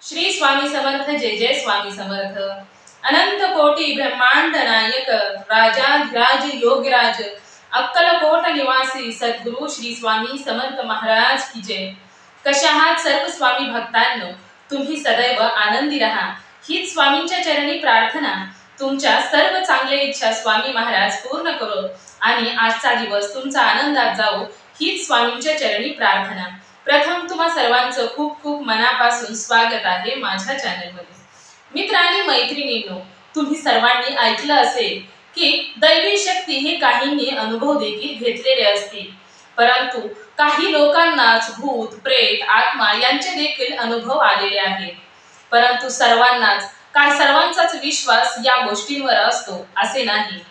श्री स्वामी समर्थ जय जय स्वामी समर्थ। अनंत कोटी ब्रह्मांड नायक राजाधिराज योगराज अक्कलकोट निवासी सद्गुरु श्री स्वामी समर्थ महाराज की जय। कशा आहात सर्व स्वामी भक्तांनो? तुम्ही सदैव आनंदी राहा हीच स्वामींच्या चरणी प्रार्थना। तुमच्या सर्व चांगल्या इच्छा स्वामी महाराज पूर्ण करो आणि आजचा दिवस तुमचा आनंदात जाओ हीच स्वामींच्या चरणी प्रार्थना। प्रथम तुम्हा सर्वांचं खूप खूप मनापासून स्वागत आहे माझ्या चॅनलमध्ये। मित्र आणि मैत्रिणींनो, तुम्ही सर्वांनी ऐकलं असेल की दैवी शक्ती हे काहींनी अनुभव देखील घेतलेले असतील, परंतु काही लोकांनाच भूत प्रेत आत्मा यांचे देखील अनुभव आलेले आहेत। परंतु सर्वांचाच विश्वास या गोष्टींवर असतो असे नाही।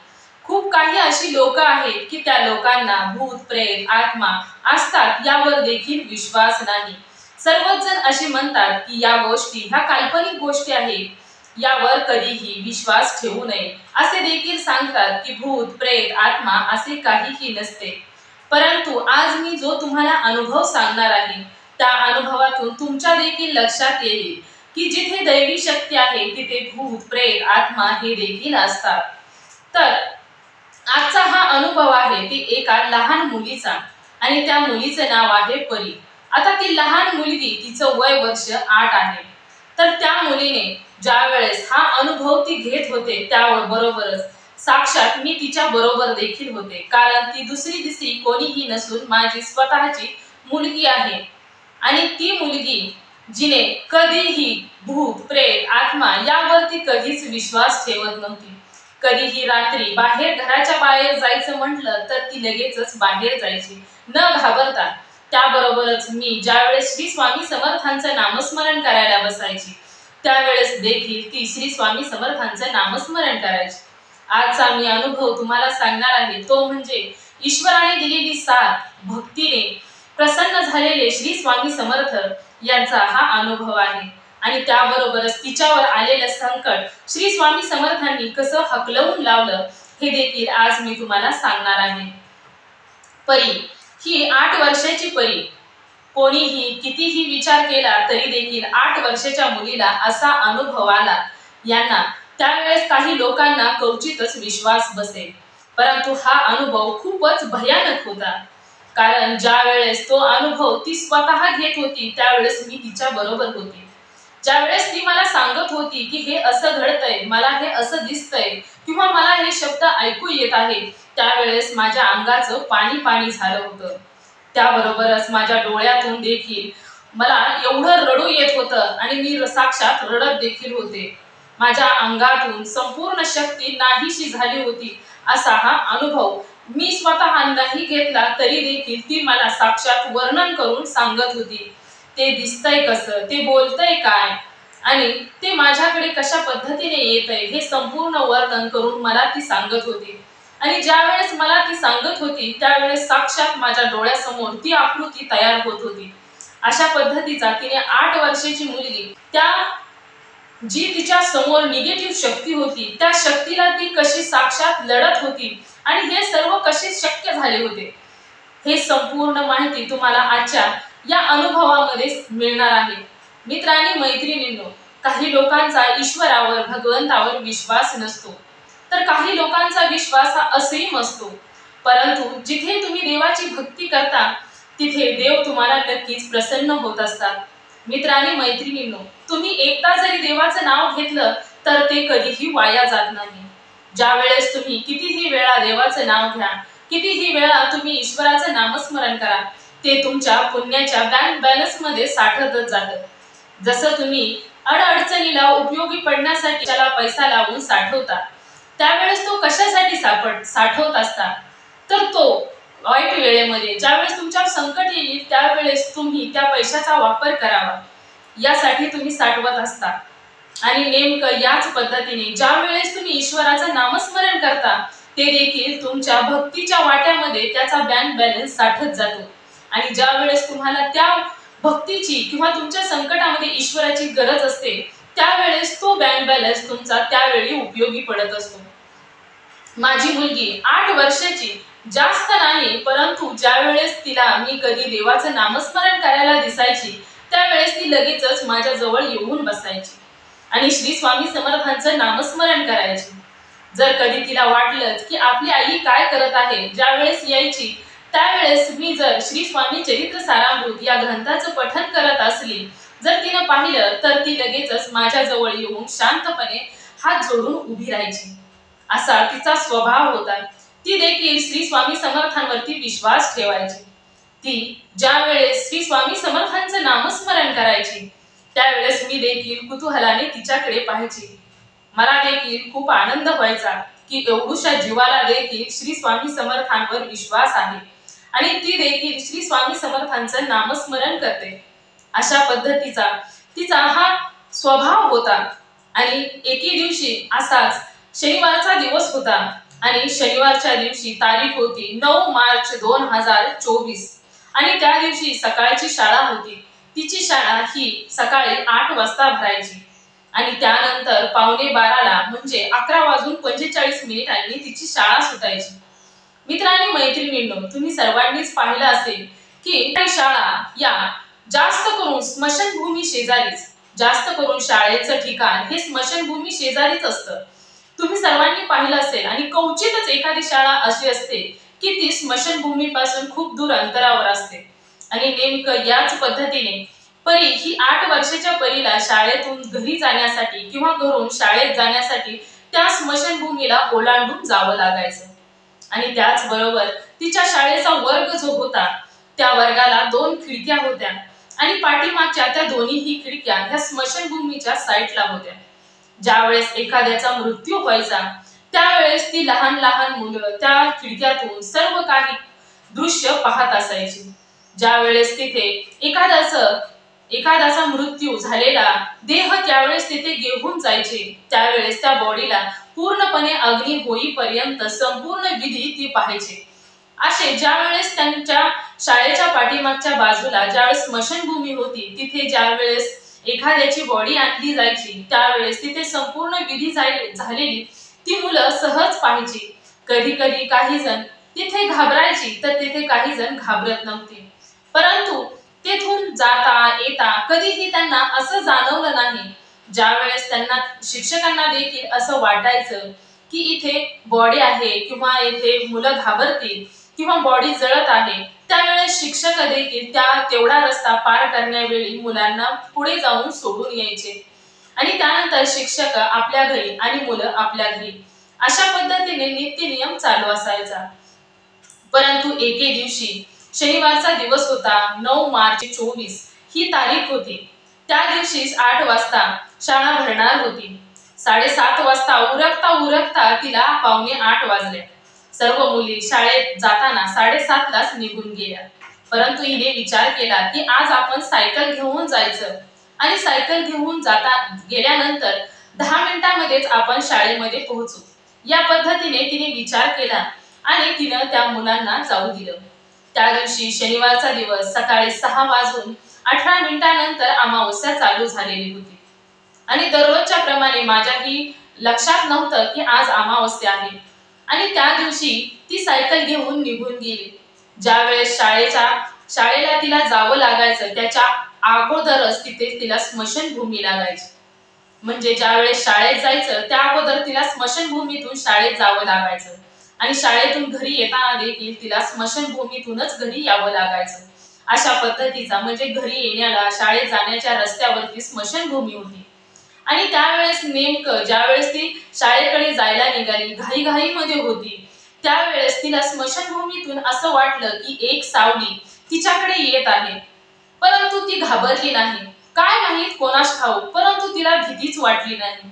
खूप काही अशी लोक आहेत की त्या लोकांना भूत प्रेत आत्मा असतात यावर देखील विश्वास नाही। सर्वच जण असे म्हणतात की या गोष्टी ह्या काल्पनिक गोष्टी आहेत, यावर कधीही विश्वास ठेवू नये असे देखील सांगतात की भूत प्रेत आत्मा असे काहीही नसते। परंतु आज मी जो तुम्हाला अनुभव सांगणार आहे त्या अनुभवातून तुमच्या देखील लक्षात येईल की जिथे दैवी शक्ती आहे तिथे भूत प्रेत आत्मा हे देखील असतात। तर आजचा हा अनुभव आहे ती एका लहान मुलीचा आणि त्या मुलीचे नाव आहे परी। आता ती लहान मुलगी, तिचं वय वर्ष 8 आहे। तर त्या मुलीने ज्या वेळेस हा अनुभव ती घेत होते त्याबरोबरच साक्षात मी तिच्या बरोबर देखील होते, कारण ती दुसरी दिसरी कोणीही नसून माझी स्वतःची मुलगी आहे। आणि ती मुलगी जिने कधीही भूत प्रेत आत्मा यावरती कधीच विश्वास ठेवत नव्हती। कधीही रात्री घराच्या बाहेर जायचं म्हटलं तर ती लगेचच बाहेर जायची न घाबरता। त्याबरोबरच मी ज्यावेळेस श्री स्वामी समर्थांचं नामस्मरण करायला बसायची त्यावेळेस देखील ती श्री स्वामी समर्थांचं नामस्मरण करायची। आजचा मी अनुभव तुम्हाला सांगणार आहे तो म्हणजे ईश्वराने दिलेली साथ, भक्तीने प्रसन्न झालेले श्री स्वामी समर्थ यांचा हा अनुभव आहे। आणि त्याबरोबरच तिच्यावर आलेलं संकट श्री स्वामी समर्थांनी कसं हकलवून लावलं हे देखील आज मी तुम्हाला सांगणार आहे। परी ही 8 वर्षाची परी। कोणीही कितीही विचार केला तरी देखील 8 वर्षाच्या मुलीला असा अनुभव आला यांना त्यावेळेस काही लोकांना क्वचितच विश्वास बसेल, परंतु हा अनुभव खूपच भयानक होता। कारण ज्या वेळेस तो अनुभव ती स्वतः घेत होती त्यावेळेस मी तिच्या बरोबर होती। ज्यावेळेस ती मला सांगत होती की हे असं घडतंय, मला हे असं दिसतंय किंवा मला हे शब्द ऐकू येत आहे, त्यावेळेस माझ्या अंगाचं पाणी पाणी झालं होतं। त्याबरोबरच माझ्या डोळ्यातून देखील मला एवढं रडू येत होतं आणि मी साक्षात रडत देखील होते। माझ्या अंगातून संपूर्ण शक्ती नाहीशी झाली होती असा हा अनुभव मी स्वतः नाही घेतला तरी देखील ती मला साक्षात वर्णन करून सांगत होती। ते दिसतंय कसं, ते बोलतंय काय आणि ते माझ्याकडे कशा पद्धतीने येतंय हे संपूर्ण वर्णन करून मला ती सांगत होती। आणि ज्या वेळेस मला ती सांगत होती त्यावेळेस साक्षात माझ्या डोळ्यासमोर ती आकृती तयार होत होती। अशा पद्धतीचा तिने 8 वर्षाची मुलगी त्या जी तिच्या समोर निगेटिव्ह शक्ती होती त्या शक्तीला ती कशी साक्षात लढत होती आणि हे सर्व कसे शक्य झाले होते हे संपूर्ण माहिती तुम्हाला आजच्या या अनुभवामध्ये मिळणार आहे। मित्र आणि मैत्रिणींनो, काही लोकांचा ईश्वरावर भगवंतावर विश्वास नसतो तर काही लोकांचा विश्वास हा असीम असतो, परंतु जिथे तुम्ही देवाची भक्ती करता तिथे देव तुम्हाला नक्कीच प्रसन्न होत असतात। मित्र आणि मैत्रिणींनो, तुम्ही एकदा जरी देवाचं नाव घेतलं तर ते कधीही वाया जात नाही। ज्या वेळेस तुम्ही कितीही वेळा देवाचं नाव घ्या, कितीही वेळा तुम्ही ईश्वराचं नामस्मरण करा, ते तुमच्या पुण्याच्या बँक बॅलन्स मध्ये साठतच जातं। जसं तुम्ही अडचणीला उपयोगी पडण्यासाठी त्याला पैसा लावून साठवता, त्यावेळेस तो कशासाठी साठवत असता तर तो वाईट वेळेमध्ये ज्यावेळेस तुमच्या संकट येईल त्यावेळेस तुम्ही त्या पैशाचा वापर करावा यासाठी तुम्ही साठवत असता। आणि नेमकं याच पद्धतीने ज्या वेळेस तुम्ही ईश्वराचं नामस्मरण करता ते देखील तुमच्या भक्तीच्या वाट्यामध्ये त्याचा बँक बॅलन्स साठत जातो। आणि ज्या वेळेस तुम्हाला त्या भक्तीची किंवा तुमच्या संकटामध्ये ईश्वराची गरज असते त्यावेळेस तो बँक बॅलन्स तुमचा त्यावेळी उपयोगी पडत असतो। माझी मुलगी 8 वर्षाची, जास्त नाही, परंतु ज्या वेळेस तिला मी कधी देवाचं नामस्मरण करायला दिसायची त्यावेळेस ती लगेचच माझ्या जवळ येऊन बसायची आणि श्री स्वामी समर्थांचं नामस्मरण करायची. जर कधी तिला वाटलंच की आपली आई काय करत आहे, ज्यावेळेस यायची त्यावेळेस मी जर श्री स्वामी चरित्र सारामृत या ग्रंथाचं पठण करत असली, जर तिनं पाहिलं तर ती लगेचच माझ्या जवळ येऊन शांतपणे हात जोडून उभी राहायची. असा तिचा स्वभाव होता. ती देखील श्री स्वामी समर्थांवरती विश्वास ठेवायची. ती ज्या वेळेस श्री स्वामी समर्थांचं नामस्मरण करायची त्यावेळेस मी देखील कुतूहलाने तिच्याकडे पाहायची. मला देखील खूप आनंद व्हायचा की एवढूशा जीवाला देखील श्री स्वामी समर्थांवर विश्वास आहे आणि ती देखील श्री स्वामी समर्थांचं नामस्मरण करते. अशा पद्धतीचा तिचा हा स्वभाव होता. आणि एके दिवशी असाच शनिवारचा दिवस होता आणि शनिवारच्या दिवशी तारीख होती 9 मार्च 2024 आणि त्या दिवशी सकाळची शाळा होती. तिची शाळा ही सकाळी 8 वाजता भरायची आणि त्यानंतर 11:15 म्हणजे 11:45 तिची शाळा सुटायची. मित्रांनी मैत्रिणींनो, तुम्ही सर्वांनीच पाहिलं असेल की शाळा या जास्त करून स्मशानभूमी शेजारीच, जास्त करून शाळेचं ठिकाण हे स्मशानभूमी शेजारीच असतं. तुम्ही सर्वांनी पाहिलं असेल आणि क्वचितच एखादी शाळा अशी असते की ती स्मशानभूमीपासून खूप दूर अंतरावर असते. आणि नेमकं याच पद्धतीने परी ही 8 वर्षाच्या परीला शाळेतून घरी जाण्यासाठी किंवा घरून शाळेत जाण्यासाठी त्या स्मशानभूमीला ओलांडून जावं लागायचं. आणि त्याचबरोबर तिच्या शाळेचा वर्ग जो होता त्या वर्गाला 2 खिडक्या होत्या आणि पाठीमागच्या त्या दोन्हीही खिडक्या ह्या स्मशानभूमीच्या साईडला होत्या. ज्यावेळेस एखाद्याचा मृत्यू व्हायचा त्यावेळेस ती लहान लहान मुलं त्या खिडक्यातून सर्व काही दृश्य पाहत असायची. ज्यावेळेस तिथे एखाद्याचा मृत्यू झालेला देह त्यावेळेस तिथे घेऊन जायचे त्यावेळेस त्या बॉडीला पूर्णपणे अग्नी होईपर्यंत संपूर्ण विधी ती पाहायची. असे ज्यावेळेस त्यांच्या शाळेच्या पाठीमागच्या बाजूला ज्यावेळेस स्मशानभूमी होती तिथे ज्यावेळेस एखाद्याची बॉडी आणली जायची त्यावेळेस तिथे संपूर्ण विधी झालेली ती मुलं सहज पाहायची. कधी कधी काही जण तिथे घाबरायची तर तिथे काही जण घाबरत नव्हते. परंतु तेथून जाता येता कधीही त्यांना असं जाणवलं नाही. ज्यावेळेस त्यांना शिक्षकांना देखील असं वाटायचं की इथे बॉडी आहे किंवा इथे मुलं घाबरतील किंवा बॉडी जळत आहे, त्यावेळेस शिक्षक देखील तेवढा रस्ता पार करण्यावेळी मुलांना पुढे जाऊन सोडून यायचे आणि त्यानंतर शिक्षक आपल्या घरी आणि मुलं आपल्या घरी, अशा पद्धतीने नित्य नियम चालू असायचा. परंतु एके दिवशी शनिवारचा दिवस होता, 9 मार्च 24 ही तारीख होती. त्या दिवशीच 8 वाजता शाळा भरणार होती. 7:30 वाजता उरकता तिला 7:45 वाजले. सर्व मुली शाळेत जाताना 7:30लाच निघून गेल्या. परंतु हिने विचार केला की आज आपण सायकल घेऊन जायचं आणि सायकल घेऊन गेल्यानंतर 10 मिनिटांमध्येच आपण शाळेमध्ये पोहोचू. या पद्धतीने तिने विचार केला आणि तिनं त्या मुलांना जाऊ दिलं. त्या दिवशी शनिवारचा दिवस सकाळी 6:18 अमावस्या चालू झालेली होती आणि दररोजच्या प्रमाणे माझ्याही लक्षात नव्हतं की आज अमावस्या आहे आणि त्या दिवशी ती सायकल घेऊन निघून गेली. ज्यावेळेस शाळेला तिला जावं लागायचं त्याच्या अगोदरच तिला स्मशानभूमी लागायची. म्हणजे ज्यावेळेस शाळेत जायचं त्या अगोदर तिला स्मशानभूमीतून शाळेत जावं लागायचं आणि शाळेतून घरी येताना देखील तिला स्मशानभूमीतूनच घरी यावं लागायचं. अशा पद्धतीचा म्हणजे घरी येण्याला शाळेत जाण्याच्या रस्त्यावरती स्मशानभूमी होती. आणि त्यावेळेस नेमकं ज्यावेळेस ती शाळेकडे जायला निघाली, घाईघाईमध्ये होती, त्यावेळेस तिला स्मशानभूमीतून असं वाटलं की एक सावली तिच्याकडे येत आहे. परंतु ती घाबरली नाही. काय माहित कोणास ठाऊक, परंतु तिला भीतीच वाटली नाही.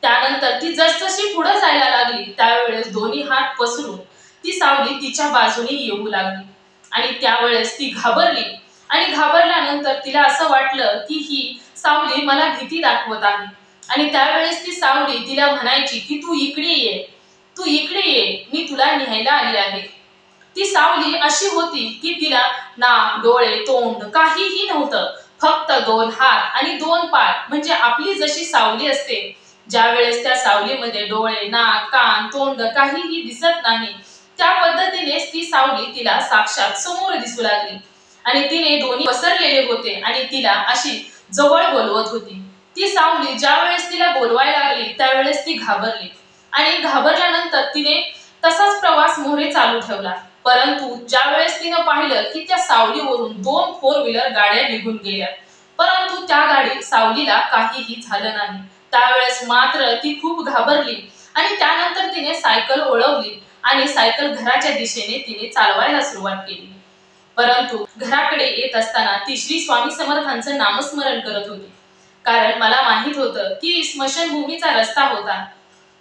त्यानंतर ती जसजशी पुढे जायला लागली त्यावेळेस दोन्ही हात पसरून ती सावली तिच्या बाजूने येऊ लागली आणि त्यावेळेस ती घाबरली आणि घाबरल्यानंतर तिला असं वाटलं की ही सावली मला भीती दाखवत आहे आणि त्यावेळेस ती सावली तिला म्हणायची की तू इकडे ये, मी तुला न्यायला आली आहे. ती सावली अशी होती की तिला नाक, डोळे, तोंड काहीही नव्हतं, फक्त 2 हात आणि 2 पाय. म्हणजे आपली जशी सावली असते, ज्यावेळेस त्या सावलीमध्ये डोळे, नाक, कान, तोंड काहीही दिसत नाही, त्या पद्धतीनेच ती सावली तिला साक्षात समोर दिसू लागली आणि तिने दोन्ही पसरलेले होते आणि तिला अशी जवळ बोलवत होती. ती सावली ज्या वेळेस तिला बोलवायला लागली त्यावेळेस ती घाबरली आणि घाबरल्यानंतर तिने तसाच प्रवास मोहरे चालू ठेवला. परंतु ज्या वेळेस तिने पाहिलं की त्या सावलीवरून 2 4 व्हीलर गाड्या निघून गेल्या, परंतु त्या गाडी सावलीला काहीही झालं नाही. त्यावेळेस मात्र ती खूप घाबरली आणि त्यानंतर तिने सायकल वळवली आणि सायकल घराच्या दिशेने तिने चालवायला सुरुवात केली. परंतु घराकडे येत असताना ती श्री स्वामी समर्थांचं नामस्मरण करत होती. कारण मला माहित होतं की स्मशानभूमीचा रस्ता होता.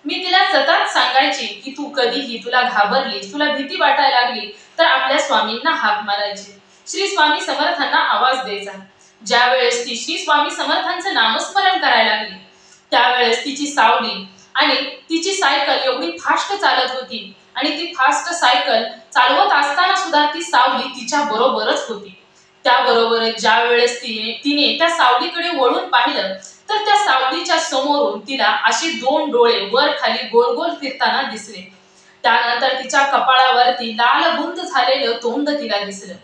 मी तिला सतत सांगायची की तू कधीही तुला घाबरलीस, तुला भीती वाटायला लागली तर आपल्या स्वामींना हाक मारायची, श्री स्वामी समर्थांना आवाज द्यायचा. ज्या वेळेस ती श्री स्वामी समर्थांचं नामस्मरण करायला लागली त्यावेळेस तिची सावली आणि तिची सायकल एवढी फास्ट चालत होती आणि ती फास्ट सायकल चालवत असताना सुद्धा ती सावली तिच्या बरोबरच होती. त्याबरोबरच ज्या वेळेस तिने त्या सावलीकडे वळून पाहिलं तर त्या सावलीच्या समोरून तिला अशी 2 डोळे वर खाली गोल गोल फिरताना दिसले. त्यानंतर तिच्या कपाळावरती लाल बुंद झालेलं तोंड तिला दिसलं.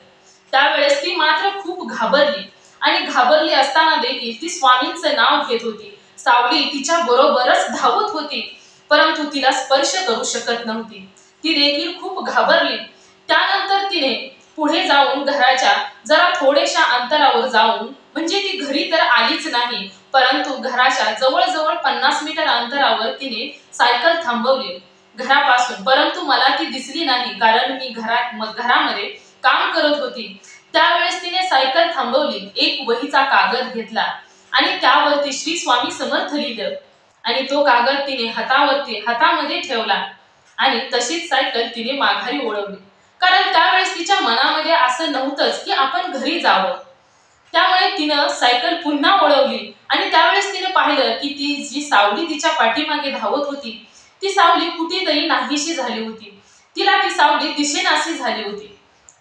त्यावेळेस ती मात्र खूप घाबरली आणि घाबरली असताना देखील ती स्वामींचं नाव घेत होती. सावली तिच्या बरोबरच धावत होती परंतु तिला स्पर्श करू शकत नव्हती. ती देखील खूप घाबरली. त्यानंतर तिने पुढे जाऊन घराच्या जरा थोड्याशा अंतरावर जाऊन, म्हणजे ती घरी तर आलीच नाही परंतु घराच्या जवळजवळ 50 मीटर अंतरावर तिने सायकल थांबवली घरापासून. परंतु मला ती दिसली नाही कारण मी घरामध्ये काम करत होती. त्यावेळेस तिने सायकल थांबवली, एक वहीचा कागद घेतला आणि त्यावरती श्री स्वामी समर्थ लिहिलं आणि तो कागद तिने हातामध्ये ठेवला आणि तशीच सायकल तिने माघारी वळवली. कारण त्यावेळेस तिच्या मनामध्ये असं नव्हतंच की आपण घरी जावं. त्यामुळे तिनं सायकल पुन्हा वळवली आणि त्यावेळेस तिने पाहिलं की ती जी सावली तिच्या पाठीमागे धावत होती ती सावली कुठेतरी नाहीशी झाली होती. तिला ती सावली दिसेनाशी झाली होती.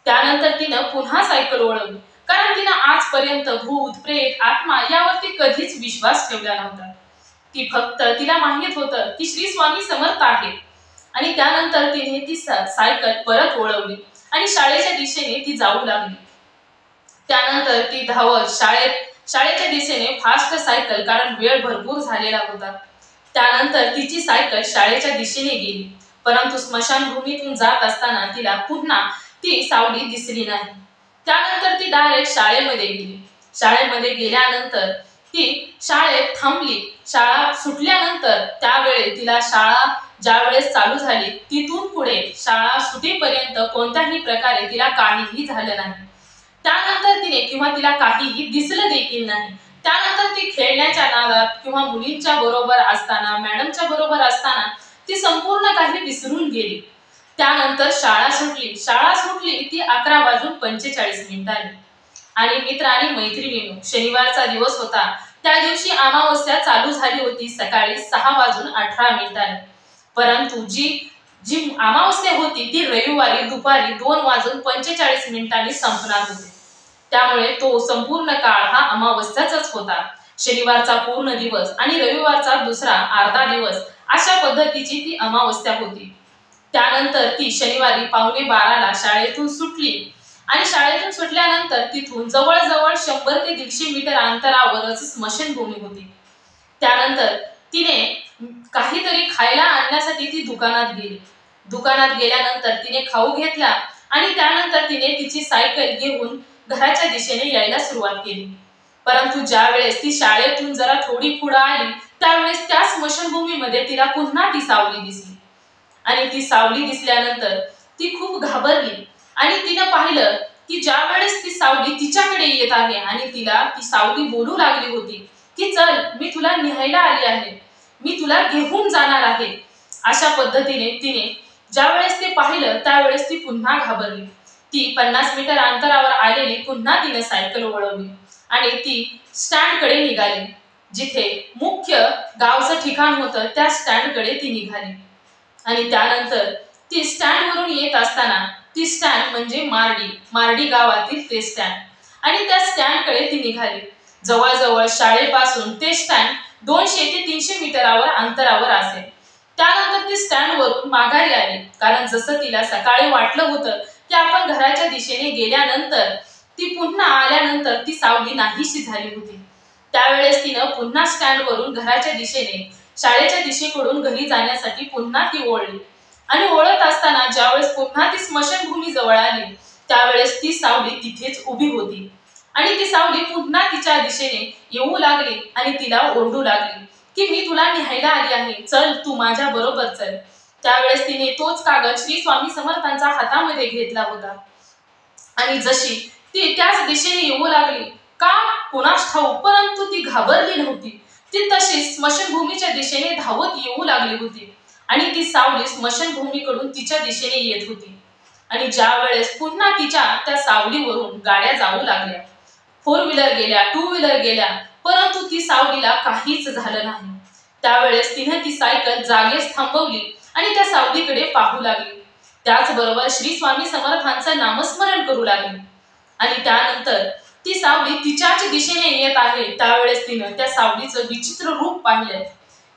त्यानंतर तिनं पुन्हा सायकल वळवली कारण तिनं आजपर्यंत भूत प्रेत आत्मा यावरती कधीच विश्वास ठेवला नव्हता. ती फक्त तिला माहित होतं की श्री स्वामी समर्थ आहे. आणि त्यानंतर तिने ती सायकल परत वळवली आणि शाळेच्या दिशेने ती जाऊ लागली. त्यानंतर ती धावत शाळेच्या दिशेने फास्ट सायकल, कारण वेळ भरपूर झालेला होता. त्यानंतर तिची सायकल शाळेच्या दिशेने गेली परंतु स्मशानभूमीतून जात असताना तिला पुन्हा ती सावली दिसली नाही. त्यानंतर ती डायरेक्ट शाळेमध्ये गेली. शाळेमध्ये गेल्यानंतर ती शाळेत थांबली. शाळा सुटल्यानंतर त्यावेळी तिला शाळा ज्यावेळेस चालू झाली तिथून पुढे शाळा सुटेपर्यंत कोणत्याही प्रकारे तिला काहीही झालं नाही. त्यानंतर तिला काहीही दिसलं देखील नाही. त्यानंतर ती खेळण्याच्या नादात किंवा मुलींच्या बरोबर असताना, मॅडमच्या बरोबर असताना ती संपूर्ण काही विसरून गेली. त्यानंतर शाळा सुटली ती 11:45 आणि मित्र आणि मैत्रिणींनो, शनिवारचा दिवस होता. त्या दिवशी अमावस्या चालू झाली होती सकाळी 6:18 परंतु जी अमावस्या होती ती रविवारी दुपारी 2:45 संपणार होती. त्यामुळे तो संपूर्ण काळ हा अमावस्याचाच होता. शनिवारचा पूर्ण दिवस आणि रविवारचा दुसरा अर्धा दिवस अशा पद्धतीची ती अमावस्या होती. त्यानंतर ती शनिवारी 11:15 शाळेतून सुटली आणि शाळेतून सुटल्यानंतर तिथून जवळजवळ 100 ते 150 मीटर अंतरावरच स्मशानभूमी होती. त्यानंतर तिने काहीतरी खायला आणण्यासाठी ती दुकानात गेली. दुकानात गेल्यानंतर तिने खाऊ घेतला आणि त्यानंतर तिने तिची सायकल घेऊन घराच्या दिशेने यायला सुरुवात केली. परंतु ज्या वेळेस ती शाळेतून जरा थोडी पुढे आली त्यावेळेस त्या स्मशानभूमीमध्ये तिला पुन्हा ती सावली दिसली आणि ती सावली दिसल्यानंतर ती खूप घाबरली आणि तिने पाहिलं की ज्या वेळेस ती सावली तिच्याकडे येत आहे आणि तिला ती सावली बोलू लागली होती की चल, मी तुला न्यायला आली आहे, मी तुला घेऊन जाणार आहे. अशा पद्धतीने तिने ज्या वेळेस ते पाहिलं त्यावेळेस ती पुन्हा घाबरली. ती 50 मीटर अंतरावर आलेली पुन्हा तिने सायकल वळवली आणि ती स्टँडकडे निघाली. जिथे मुख्य गावचं ठिकाण होतं त्या स्टँडकडे ती निघाली आणि त्यानंतर ती स्टँडवरून येत असताना, ती स्टँड म्हणजे मार्डी गावातील ते स्टँड, आणि त्या स्टँडकडे ती निघाली. जवळजवळ शाळेपासून ते स्टँड 200 ते 300 मीटरावर अंतरावर असेल. त्यानंतर ती स्टँडवरून माघारी आली कारण जसं तिला सकाळी वाटलं होतं की आपण घराच्या दिशेने गेल्यानंतर ती पुन्हा आल्यानंतर ती सावली नाहीशी झाली होती. त्यावेळेस तिनं पुन्हा स्टँडवरून घराच्या दिशेने, शाळेच्या दिशेकडून घरी जाण्यासाठी पुन्हा ती ओढली. आणि ओढत असताना ज्यावेळेस पुन्हा ती स्मशानभूमी जवळ आली, त्यावेळेस ती सावली तिथेच उभी होती. आणि ती सावली पुन्हा तिच्या दिशेने येऊ लागली आणि तिला ओरडू लागली की मी तुला न्यायला आली आहे, चल तू माझ्या बरोबर चल. त्यावेळेस तिने तोच कागद श्री स्वामी समर्थांच्या हातामध्ये घेतला होता. आणि जशी ती त्याच दिशेने येऊ लागली, का कुणास ठाऊक, परंतु ती घाबरली नव्हती. ती तशीच स्मशानभूमीच्या दिशेने धावत येऊ लागली होती. आणि ती सावली स्मशानभूमीकडून तिच्या दिशेने येत होती. आणि ज्या वेळेस पुन्हा तिच्या त्या सावलीवरून गाड्या जाऊ लागल्या, 4 व्हीलर गेल्या, 2 व्हीलर गेल्या, परंतु ती सावलीला काहीच झालं नाही. त्यावेळेस तिने ती सायकल जागेच थांबवली आणि त्या सावलीकडे पाहू लागली. त्याचबरोबर श्री स्वामी समर्थांचं नामस्मरण करू लागली. आणि त्यानंतर ती सावली तिच्याच दिशेने येत आहे. त्यावेळेस तिनं त्या सावलीचं विचित्र रूप पाहिलं.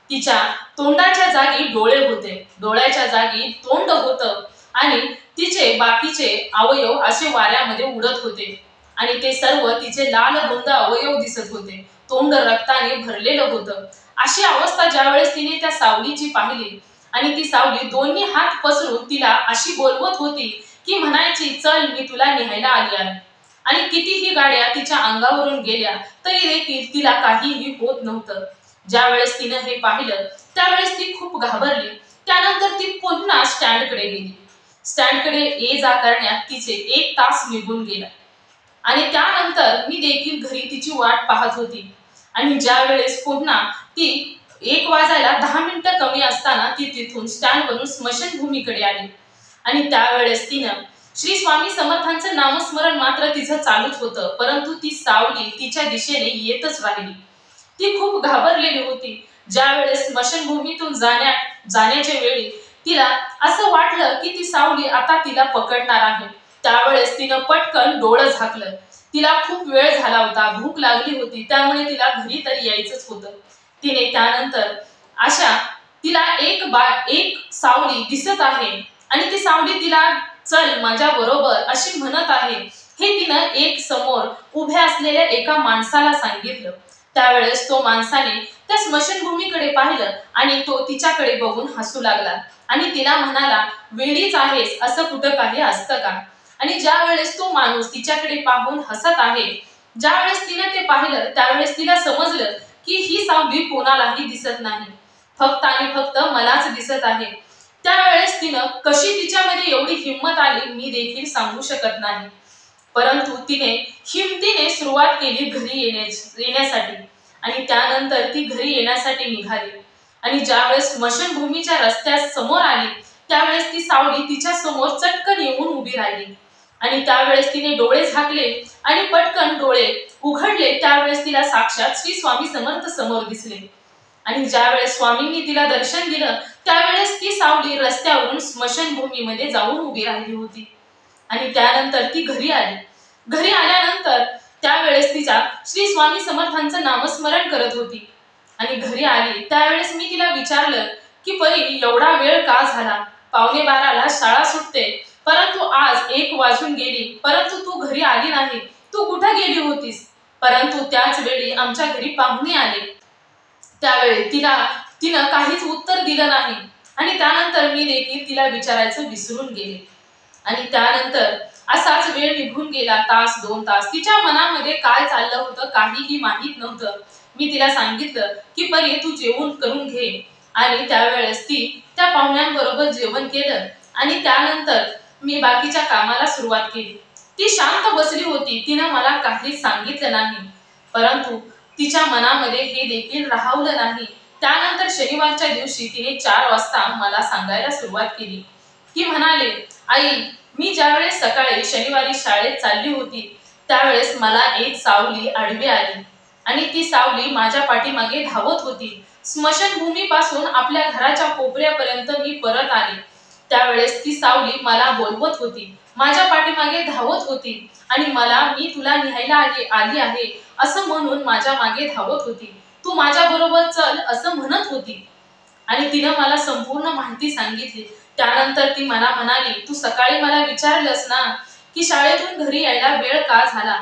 तिच्या तोंडाच्या जागी डोळे होते, डोळ्याच्या जागी तोंड होतं आणि तिचे बाकीचे अवयव असे वाऱ्यामध्ये उडत होते. आणि ते सर्व तिचे लाल बुंद अवयव दिसत होते. तोंड रक्ताने भरलेलं होतं. अशी अवस्था ज्यावेळेस तिने त्या सावलीची पाहिली आणि ती सावली दोन्ही हात पसरून तिला अशी बोलवत होती की म्हणायची, चल मी तुला न्यायला आली आहे. आणि कितीही गाड्या तिच्या अंगावरून गेल्या तरी देखील तिला काहीही होत नव्हतं. ज्यावेळेस तिनं हे पाहिलं त्यावेळेस ती खूप घाबरली. त्यानंतर ती पुन्हा स्टँडकडे गेली. स्टँडकडे ये जा करण्यात तिचे 1 तास निघून गेला. आणि त्यानंतर मी देखील घरी तिची वाट पाहत होती. आणि ज्या वेळेस पुन्हा ती 1 वाजायला 10 मिनिटं कमी असताना ती तिथून स्टँडवरून स्मशानभूमीकडे आली. आणि त्यावेळेस तिनं श्री स्वामी समर्थांचं नामस्मरण मात्र तिचं चालूच होतं, परंतु ती सावली तिच्या दिशेने येतच राहिली. ती खूप घाबरलेली होती. ज्या वेळेस स्मशानभूमीतून जाण्याच्या वेळी तिला असं वाटलं की ती सावली आता तिला पकडणार आहे. त्यावेळेस तिनं पटकन डोळं झाकलं. तिला खूप वेळ झाला होता, भूक लागली होती, त्यामुळे तिला घरी तरी यायचंच होतं. तिने त्यानंतर अशा तिला एक सावली दिसत आहे आणि ती सावली तिला चल माझ्या बरोबर अशी म्हणत आहे, हे तिनं एक समोर उभ्या असलेल्या एका माणसाला सांगितलं. त्यावेळेस तो माणसाने त्या स्मशानभूमीकडे पाहिलं आणि तो तिच्याकडे बघून हसू लागला आणि तिला म्हणाला, वेडीच आहेस, असं कुठं काही असतं का. आणि ज्या वेळेस तो माणूस तिच्याकडे पाहून हसत आहे, ज्यावेळेस तिने ते पाहिलं त्यावेळेस तिला समजलं की ही सावली कोणालाही दिसत नाही, फक्त आणि फक्त मलाच दिसत आहे. त्यावेळेस तिनं कशी तिच्यामध्ये एवढी हिंमत आली मी देखील सांगू शकत नाही. परंतु तिने हिमतीने सुरुवात केली घरी येण्यासाठी. आणि त्यानंतर ती घरी येण्यासाठी निघाली. आणि ज्यावेळेस स्मशानभूमीच्या रस्त्यात समोर आली त्यावेळेस ती सावली तिच्या समोर चटकन येऊन उभी राहिली. आणि त्यावेळेस तिने डोळे झाकले आणि पटकन डोळे उघडले. त्यावेळेस तिला साक्षात श्री स्वामी समर्थ समोर दिसले. आणि ज्यावेळेस स्वामींनी तिला दर्शन दिलं त्यावेळेस ती सावली रस्त्यावरून स्मशानभूमीमध्ये जाऊन उभी राहिली होती. आणि त्यानंतर ती घरी आली. घरी आल्यानंतर त्यावेळेस तिच्या श्री स्वामी समर्थांचं नामस्मरण करत होती. आणि घरी आली त्यावेळेस मी तिला विचारलं की परी एवढा वेळ का झाला, 11:15ला शाळा सुटते, परंतु आज 1 वाजून गेली, परंतु तू घरी आली नाही, तू कुठे गेली होतीस. परंतु त्याच वेळी आमच्या घरी पाहुणे आले. त्यावेळी तिनं काहीच उत्तर दिलं नाही. आणि त्यानंतर मी देखील तिला विचारायचं विसरून गेले. आणि त्यानंतर असाच वेळ निघून गेला, 1-2 तास. तिच्या मनामध्ये काय चाललं होतं काहीही माहित नव्हतं. मी तिला सांगितलं की परी तू जेवण करून घे. आणि त्यावेळेस ती त्या पाहुण्यांबरोबर जेवण केलं. आणि त्यानंतर मी बाकीच्या कामाला सुरुवात केली. ती शांत बसली होती, तिनं मला काहीच सांगितलं नाही. परंतु तिच्या मनामध्ये हे देखील राहवलं नाही. त्यानंतर शनिवारच्या दिवशी तिने 4 वाजता मला सांगायला सुरुवात केली की म्हणाले, आई मी ज्यावेळेस सकाळी शनिवारी शाळेत चालली होती त्यावेळेस मला एक सावली आडवी आली. आणि ती सावली माझ्या पाठीमागे धावत होती. स्मशानभूमीपासून आपल्या घराच्या कोपऱ्यापर्यंत मी परत आले. त्यावेळेस ती सावली मला बोलवत होती, माझ्या पाठीमागे धावत होती आणि मी तुला न्यायला आली आहे असं म्हणून माझ्या मागे धावत होती. तू माझ्या बरोबर चल असं म्हणत होती. आणि तिनं मला संपूर्ण माहिती सांगितली. त्यानंतर ती मला म्हणाली, तू सकाळी मला विचारलंस ना की शाळेतून घरी यायला वेळ का झाला.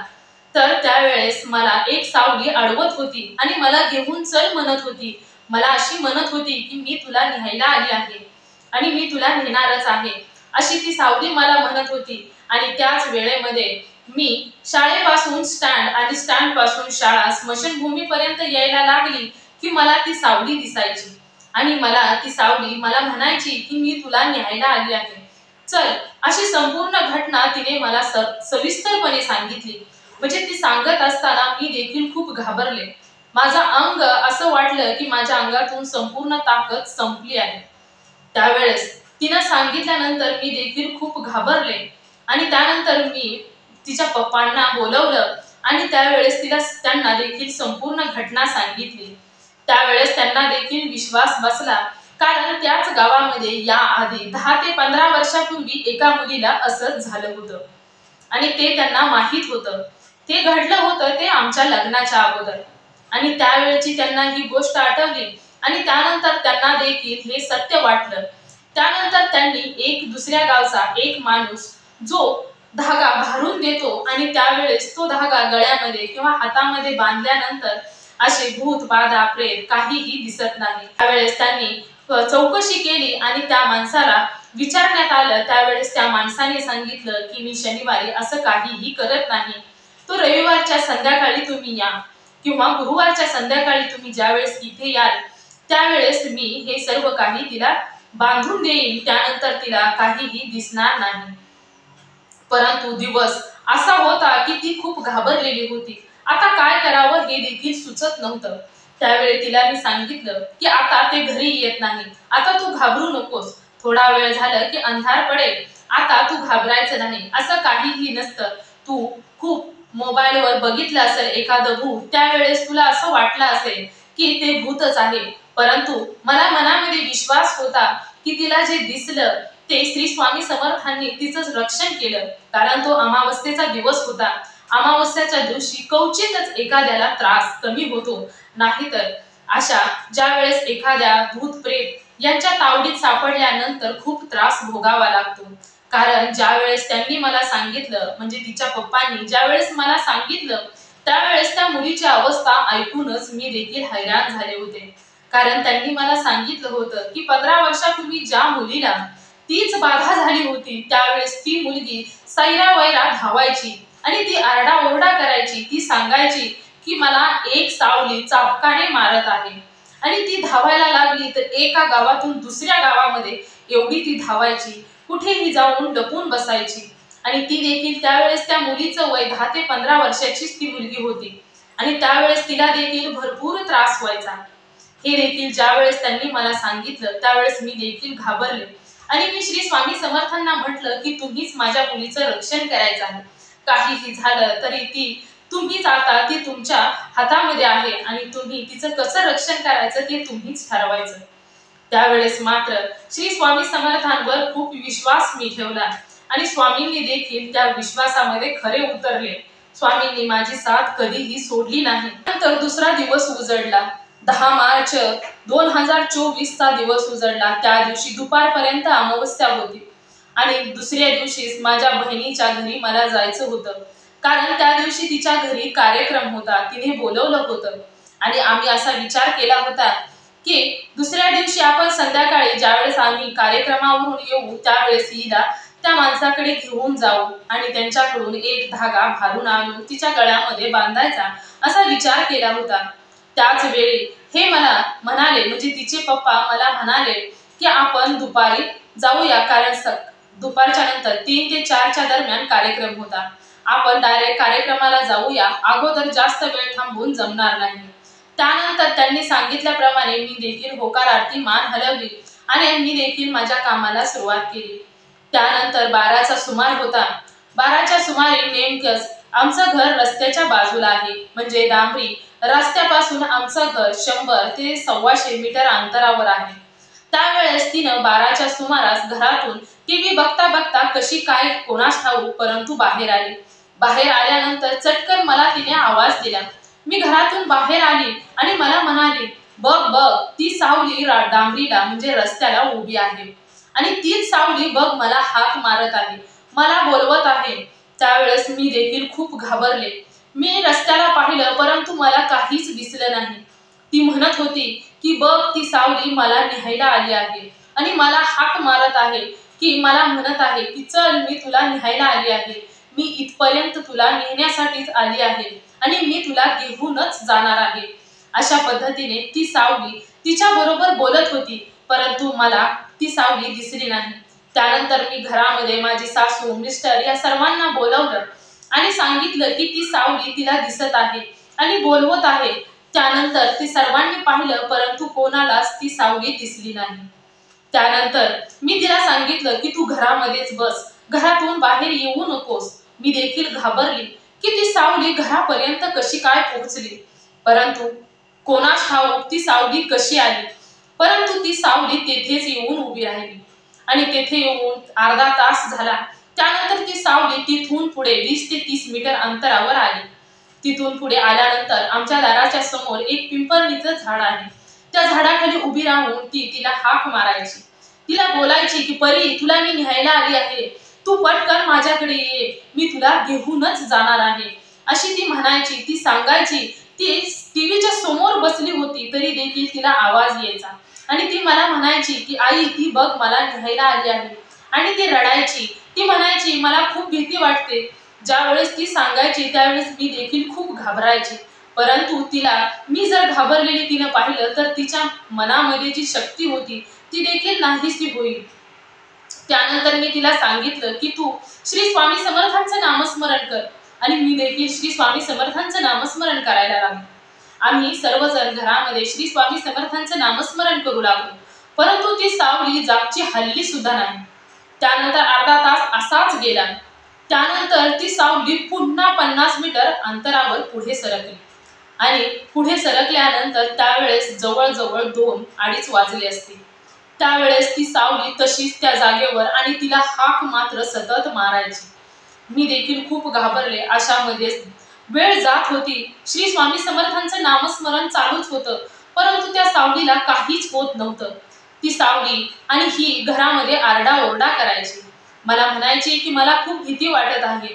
तर त्यावेळेस मला एक सावली अडवत होती आणि मला घेऊन चल म्हणत होती. मला अशी म्हणत होती की मी तुला न्यायला आली आहे आणि मी तुला नेणारच आहे, अशी ती सावली मला म्हणत होती. आणि त्याच वेळेमध्ये मी शाळेपासून स्टँड आणि स्टँड पासून शाळा स्मशानभूमीपर्यंत यायला लागली की मला ती सावली दिसायची आणि मला ती सावली मला म्हणायची की मी तुला न्यायला आली आहे, चल. अशी संपूर्ण घटना तिने मला सविस्तरपणे सांगितली. म्हणजे ती सांगत असताना मी देखील खूप घाबरले. माझं अंग असं वाटलं की माझ्या अंगातून संपूर्ण ताकद संपली आहे. त्यावेळेस तिनं सांगितल्यानंतर मी देखील खूप घाबरले आणि त्यानंतर मी तिच्या पप्पांना बोलवलं आणि त्यावेळेस त्यांना देखील संपूर्ण घटना सांगितली. त्यावेळेस त्यांना देखील विश्वास बसला, कारण त्याच गावामध्ये या आधी 10 ते 15 वर्षापूर्वी एका मुलीला असंच झालं होतं आणि ते त्यांना माहीत होतं. ते घडलं होतं ते आमच्या लग्नाच्या अगोदर आणि त्यावेळेची त्यांना ही गोष्ट आठवली आणि त्यानंतर त्यांना देखील हे सत्य वाटलं. त्यानंतर त्यांनी एक दुसऱ्या गावचा एक माणूस जो धागा भारून देतो आणि त्यावेळेस तो धागा गळ्यामध्ये किंवा हातामध्ये बांधल्यानंतर असे भूत बाधा प्रेत काहीही दिसत नाही. त्यावेळेस त्यांनी चौकशी केली आणि त्या माणसाला विचारण्यात आलं. त्यावेळेस त्या माणसाने सांगितलं की मी शनिवारी असं काहीही करत नाही, तो रविवारच्या संध्याकाळी तुम्ही या किंवा गुरुवारच्या संध्याकाळी तुम्ही ज्यावेळेस इथे याल त्यावेळेस मी हे सर्व काही तिला बांधून देईन, त्यानंतर तिला काहीही दिसणार नाही. परंतु दिवस असा होता की ती खूप घाबरलेली होती. आता काय करावं हे देखील सुचत नव्हतं. त्यावेळी तिला मी सांगितलं की आता ते घरी येत नाही, आता तू घाबरू नकोस, थोडा वेळ झालं की अंधार पडेल, आता तू घाबरायचं नाही, असं काहीही नसतं. तू खूप मोबाईलवर बघितलं असेल एखादं भूत, त्यावेळेस तुला असं वाटलं असेल की ते भूतच आहे. परंतु मला मनामध्ये विश्वास होता की तिला जे दिसलं ते श्री स्वामी समर्थांनी तिचं रक्षण केलं, कारण तो अमावस्येचा दिवस होता. अमावस्येच्या दिवशी क्वचितच एखाद्याला त्रास कमी होतो, नाहीतर अशा ज्या वेळेस एखाद्या भूत प्रेत यांच्या तावडीत सापडल्यानंतर खूप त्रास भोगावा लागतो. कारण ज्या वेळेस त्यांनी मला सांगितलं, म्हणजे तिच्या पप्पांनी ज्या वेळेस मला सांगितलं त्यावेळेस त्या मुलीची अवस्था ऐकूनच मी देखील हैराण झाले होते. कारण त्यांनी मला सांगितलं होतं की 15 वर्षापूर्वी ज्या मुलीला तीच बाधा झाली होती त्यावेळेस ती मुलगी सैरावैरा धावायची आणि ती आरडाओरडा करायची. ती सांगायची की मला एक सावली चाबकाने मारत आहे आणि ती धावायला लागली तर एका गावातून दुसऱ्या गावामध्ये एवढी ती धावायची, कुठेही जाऊन लपून बसायची. आणि ती देखील त्यावेळेस त्या मुलीचं वय 10 ते 15 वर्षाचीच ती मुलगी होती आणि त्यावेळेस तिला देखील भरपूर त्रास व्हायचा. हे देखील ज्यावेळेस त्यांनी मला सांगितलं त्यावेळेस मी देखील घाबरले आणि मी श्री स्वामी समर्थांना म्हटलं की तुम्हीच माझ्या मुलीचं रक्षण करायचं आहे, काहीही झालं तरी तुम्हीच, आता ती तुमच्या हातामध्ये आहे आणि तुम्ही तिचं कसं रक्षण करायचं ते तुम्हीच ठरवायचं. त्यावेळेस मात्र श्री स्वामी समर्थांवर खूप विश्वास मी ठेवला आणि स्वामींनी देखील त्या विश्वासामध्ये खरे उतरले. स्वामींनी माझी साथ कधीही सोडली नाही. नंतर दुसरा दिवस उजडला. 10 मार्च 2024 चा दिवस उजडला. त्या दिवशी दुपारपर्यंत अमावस्या होती आणि दुसऱ्या दिवशीच माझ्या बहिणीच्या घरी मला जायचं होतं, कारण त्या दिवशी तिच्या घरी कार्यक्रम होता, तिने बोलवलं होतं आणि आम्ही असा विचार केला होता की दुसऱ्या दिवशी आपण संध्याकाळी ज्यावेळेस आम्ही कार्यक्रमावरून येऊ त्यावेळेस हिला त्या माणसाकडे घेऊन जाऊ आणि त्यांच्याकडून एक धागा भारून आणून तिच्या गळ्यामध्ये बांधायचा, असा विचार केला होता. त्याच वेळी हे मला म्हणाले, म्हणजे तिचे पप्पा मला म्हणाले की आपण दुपारी जाऊया, कारण दुपारच्या नंतर 3 ते 4 च्या दरम्यान कार्यक्रम होता, आपण डायरेक्ट कार्यक्रमाला जाऊया, अगोदर जास्त वेळ थांबून जमणार नाही. त्यानंतर त्यांनी सांगितल्याप्रमाणे मी देखील होकारार्थी मान हलवली आणि मी देखील माझ्या कामाला सुरुवात केली. त्यानंतर 12चा सुमार होता. 12च्या सुमारे नेमकंच आमचं घर रस्त्याच्या बाजूला आहे, म्हणजे डांबरी रस्त्यापासून आमचं घर 100 ते 125 मीटर अंतरावर आहे. त्यावेळेस तिनं 12च्या सुमारास घरातून टीव्ही बघता बघता कशी काय कोणास ठाऊक परंतु बाहेर आली. बाहेर आल्यानंतर चटकन मला तिने आवाज दिला. मी घरातून बाहेर आली आणि मला म्हणाली, बघ बघ ती सावली डांबरीला म्हणजे रस्त्याला उभी आहे आणि तीच सावली बघ मला हाक मारत आहे, मला बोलवत आहे. त्यावेळेस मी देखील खूप घाबरले. मी रस्त्याला पाहिलं परंतु मला काहीच दिसलं नाही. ती म्हणत होती की बघ ती सावली मला न्यायला आली आहे आणि मला हाक मारत आहे, की मला म्हणत आहे की चल मी तुला न्यायला आली आहे. मी इथपर्यंत तुला नेण्यासाठीच आली आहे आणि मी तुला घेऊनच जाणार आहे. अशा पद्धतीने ती सावली तिच्या बरोबर बोलत होती, परंतु मला ती सावली दिसली नाही. त्यानंतर मी घरामध्ये माझी सासू, मिस्टर या सर्वांना बोलवलं आणि सांगितलं की ती सावली तिला दिसत आहे आणि बोलवत आहे. त्यानंतर ती सर्वांनी पाहिलं परंतु कोणालाच ती सावली दिसली नाही. त्यानंतर मी तिला सांगितलं की तू घरामध्येच बस, घरातून बाहेर येऊ नकोस. मी देखील घाबरली की ती सावली घरापर्यंत कशी काय पोहोचली, परंतु कोणास ठाऊक ती सावली कशी आली. परंतु ती सावली तेथेच येऊन उभी राहिली आणि तेथे येऊन अर्धा तास झाला. त्यानंतर ती सावली तिथून पुढे 20 ते 30 मीटर अंतरावर आली. तिथून पुढे आल्यानंतर आमच्या दाराच्या समोर एक पिंपळीचं झाड आहे. त्या झाडाखाली उभी राहून ती तिला हाक मारायची. तिला बोलायची की परी तुला मी न्यायला आली आहे, तू पटकन माझ्याकडे ये, मी तुला घेऊनच जाणार आहे. अशी ती म्हणायची. ती सांगायची. ती टीव्हीच्या समोर बसली होती तरी देखील तिला आवाज यायचा आणि ती मला म्हणायची की आई ती बघ मला न्यायला आली आहे. आणि ती रडायची. ती म्हणायची मला खूप भीती वाटते. ज्यावेळेस ती सांगायची त्यावेळेस मी देखील खूप घाबरायची. परंतु तिला मी जर घाबरलेली तिनं पाहिलं तर तिच्या मनामध्ये जी शक्ती होती ती देखील नाहीशी होईल. त्यानंतर मी तिला सांगितलं की तू श्री स्वामी समर्थांचं नामस्मरण कर आणि मी देखील श्री स्वामी समर्थांचं नामस्मरण करायला लागलो. आम्ही सर्वजण घरामध्ये श्री स्वामी समर्थांचं नामस्मरण करू लागलो. परंतु ती सावली जागची हल्ली सुद्धा नाही. त्यानंतर अर्धा तास असाच गेला. त्यानंतर ती सावली पुन्हा 50 मीटर अंतरावर पुढे सरकली आणि पुढे सरकल्यानंतर त्यावेळेस जवळजवळ 2-2:30 वाजले असतील. त्यावेळेस ती सावली तशीच त्या जागेवर आणि तिला हाक मात्र सतत मारायची. मी देखील खूप घाबरले. अशामध्येच वेळ जात होती. श्री स्वामी समर्थांचं नामस्मरण चालूच होतं, परंतु त्या सावलीला काहीच होत नव्हतं. ती सावली आणि ही घरामध्ये आरडाओरडा करायची. मला म्हणायची की मला खूप भीती वाटत आहे,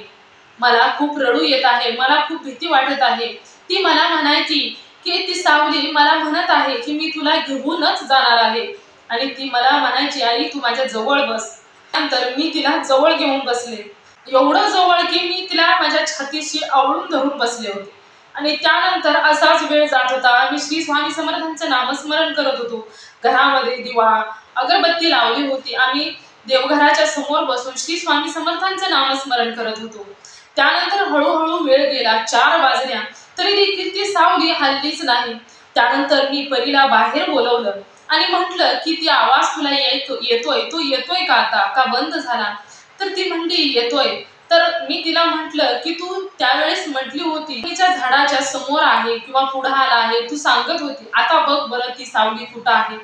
मला खूप रडू येत आहे, मला खूप भीती वाटत आहे. ती मला म्हणायची की ती सावली मला म्हणत आहे की मी तुला घेऊनच जाणार आहे आणि ती मला म्हणायची आई तू माझ्या जवळ बस. नंतर मी तिला जवळ घेऊन बसले, एवढं जवळ की मी तिला माझ्या छातीशी आवळून धरून बसले होते. आणि त्यानंतर असाच वेळ जात होता. आम्ही श्री स्वामी समर्थांचं नामस्मरण करत होतो. घरामध्ये दिवा अगरबत्ती लावली होती. आम्ही देवघराच्या समोर बसून श्री स्वामी समर्थांचं नामस्मरण करत होतो. त्यानंतर हळूहळू वेळ गेला. 4 वाजल्या तरी देखील ती सावली हल्लीच नाही. त्यानंतर मी परीला बाहेर बोलवलं आणि म्हटलं की ती आवाज तुला येतोय तो येतोय का आता का बंद झाला. तर ती म्हणली येतोय. तर मी तिला म्हटलं की तू त्यावेळेस म्हटली होती तिच्या झाडाच्या समोर आहे किंवा पुढे आला आहे, तू सांगत होती, आता बघ बरं ती सावली कुठं आहे.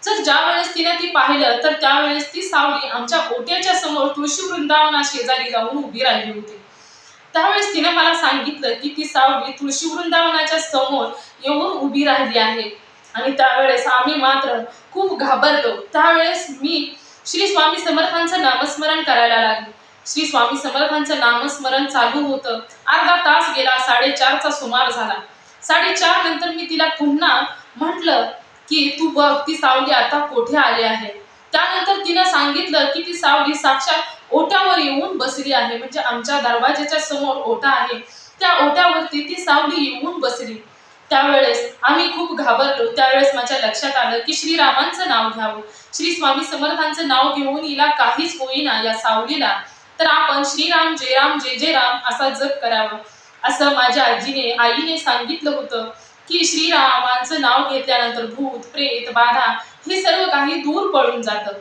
जर ज्या वेळेस तिने ती पाहिलं तर त्यावेळेस ती सावली आमच्या ओट्याच्या समोर तुळशी वृंदावना शेजारी जाऊन उभी राहिली होती. त्यावेळेस तिने मला सांगितलं की ती सावली तुळशी वृंदावनाच्या समोर येऊन उभी राहिली आहे. आणि त्यावेळेस आम्ही मात्र खूप घाबरलो. त्यावेळेस मी श्री स्वामी समर्थांचं नामस्मरण करायला लागले. श्री स्वामी समर्थांचं नामस्मरण चालू होतं. अर्धा तास गेला. 4:30चा सुमार झाला. 4:30 नंतर मी तिला पुन्हा म्हटलं की तू बघ ती सावली आता कोठे आली आहे. त्यानंतर तिने सांगितलं की ती सावली साक्षात ओट्यावर येऊन बसली आहे. म्हणजे आमच्या दरवाजाच्या समोर ओटा आहे, त्या ओट्यावरती ती सावली येऊन बसली. त्यावेळेस आम्ही खूप घाबरलो. त्यावेळेस माझ्या लक्षात आलं की श्रीरामांचं नाव घ्यावं. श्री स्वामी समर्थांचं नाव घेऊन हिला काहीच होईना या सावलीला, तर आपण श्रीराम जय राम जय जय राम असा जप करावा. असं माझ्या आईने सांगितलं होतं की श्रीरामांचं नाव घेतल्यानंतर भूत प्रेत बाधा हे सर्व काही दूर पळून जातं.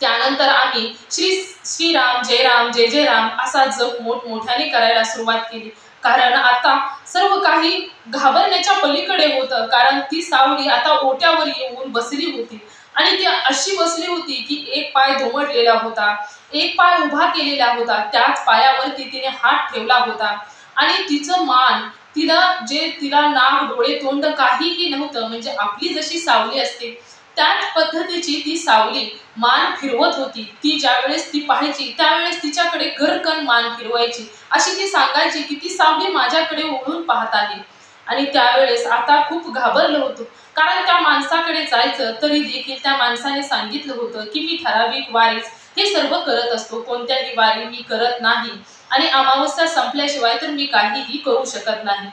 त्यानंतर आम्ही श्रीराम जय जय राम असा जप मोठमोठ्याने करायला सुरुवात केली. कारण आता सर्व काही घाबरण्याच्या पलीकडे होतं. कारण ती सावली आता ओट्यावर येऊन बसली होती आणि ती अशी बसली होती की एक पाय दुमडलेला होता, एक पाय उभा केलेला होता, त्याच पायावरती तिने हात ठेवला होता आणि तिचं मान तिला नाक डोळे तोंड काहीही नव्हतं. म्हणजे आपली जशी सावली असते त्याच पद्धतीची ती सावली मान फिरवत होती. ती ज्यावेळेस ती पाहायची त्यावेळेस तिच्याकडे गरकन मान फिरवायची, अशी ती सांगायची की ती सावली माझ्याकडे वळून पाहत आहे. आणि त्यावेळेस आता खूप घाबरलो होतो, कारण त्या माणसाकडे जायचं तरी देखील त्या माणसाने सांगितलं होतं की मी ठराविक वारीच हे सर्व करत असतो, कोणत्याही वारी मी करत नाही आणि अमावस्या संपल्याशिवाय तर मी काहीही करू शकत नाही.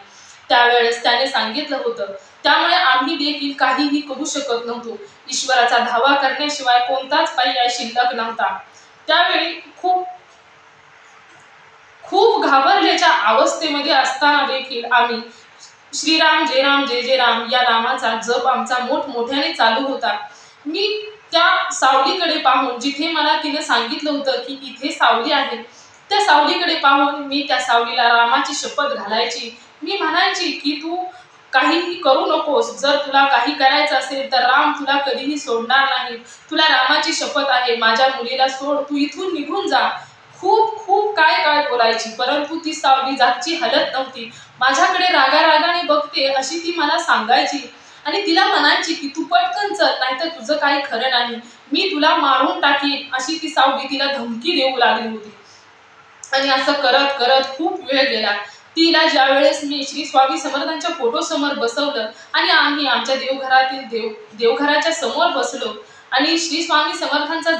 त्यावेळेस त्याने सांगितलं होतं, त्यामुळे आम्ही देखील काहीही करू शकत नव्हतो. ईश्वराचा धावा करण्याशिवाय कोणताच पर्याय शिल्लक नव्हता. त्यावेळी खूप खूप घाबरल्याच्या अवस्थेमध्ये असताना देखील आम्ही श्रीराम जय राम जय जय राम या नामाचा जप आमचा मोठमोठ्याने चालू होता. मी त्या सावलीकडे पाहून, जिथे मला तिने सांगितलं होतं की इथे सावली आहे, त्या सावलीकडे पाहून मी त्या सावलीला रामाची शपथ घालायची. मी म्हणायची की तू काहीही करू नकोस, जर तुला काही करायचं असेल तर राम तुला कधीही सोडणार नाही. तुला रामाची शपथ आहे, माझ्या मुलीला सोड, तू इथून निघून जा. खूप खूप काय काय बोलायची, परंतु ती सावली जागची हलत नव्हती. माझ्याकडे रागारागाने बघते अशी ती मला सांगायची आणि तिला म्हणायची की तू पटकन चल, नाहीतर तुझं काही खरं नाही, मी तुला मारून टाकीन, अशी ती सावली तिला धमकी देऊ लागली होती. आणि असं करत करत खूप वेळ गेला. तिला ज्यावेळेस मी श्री स्वामी समर्थांच्या फोटो समोर बसवलं आणि आम्ही आमच्या देवघराच्या समोर बसलो आणि श्री स्वामी समर्थांचा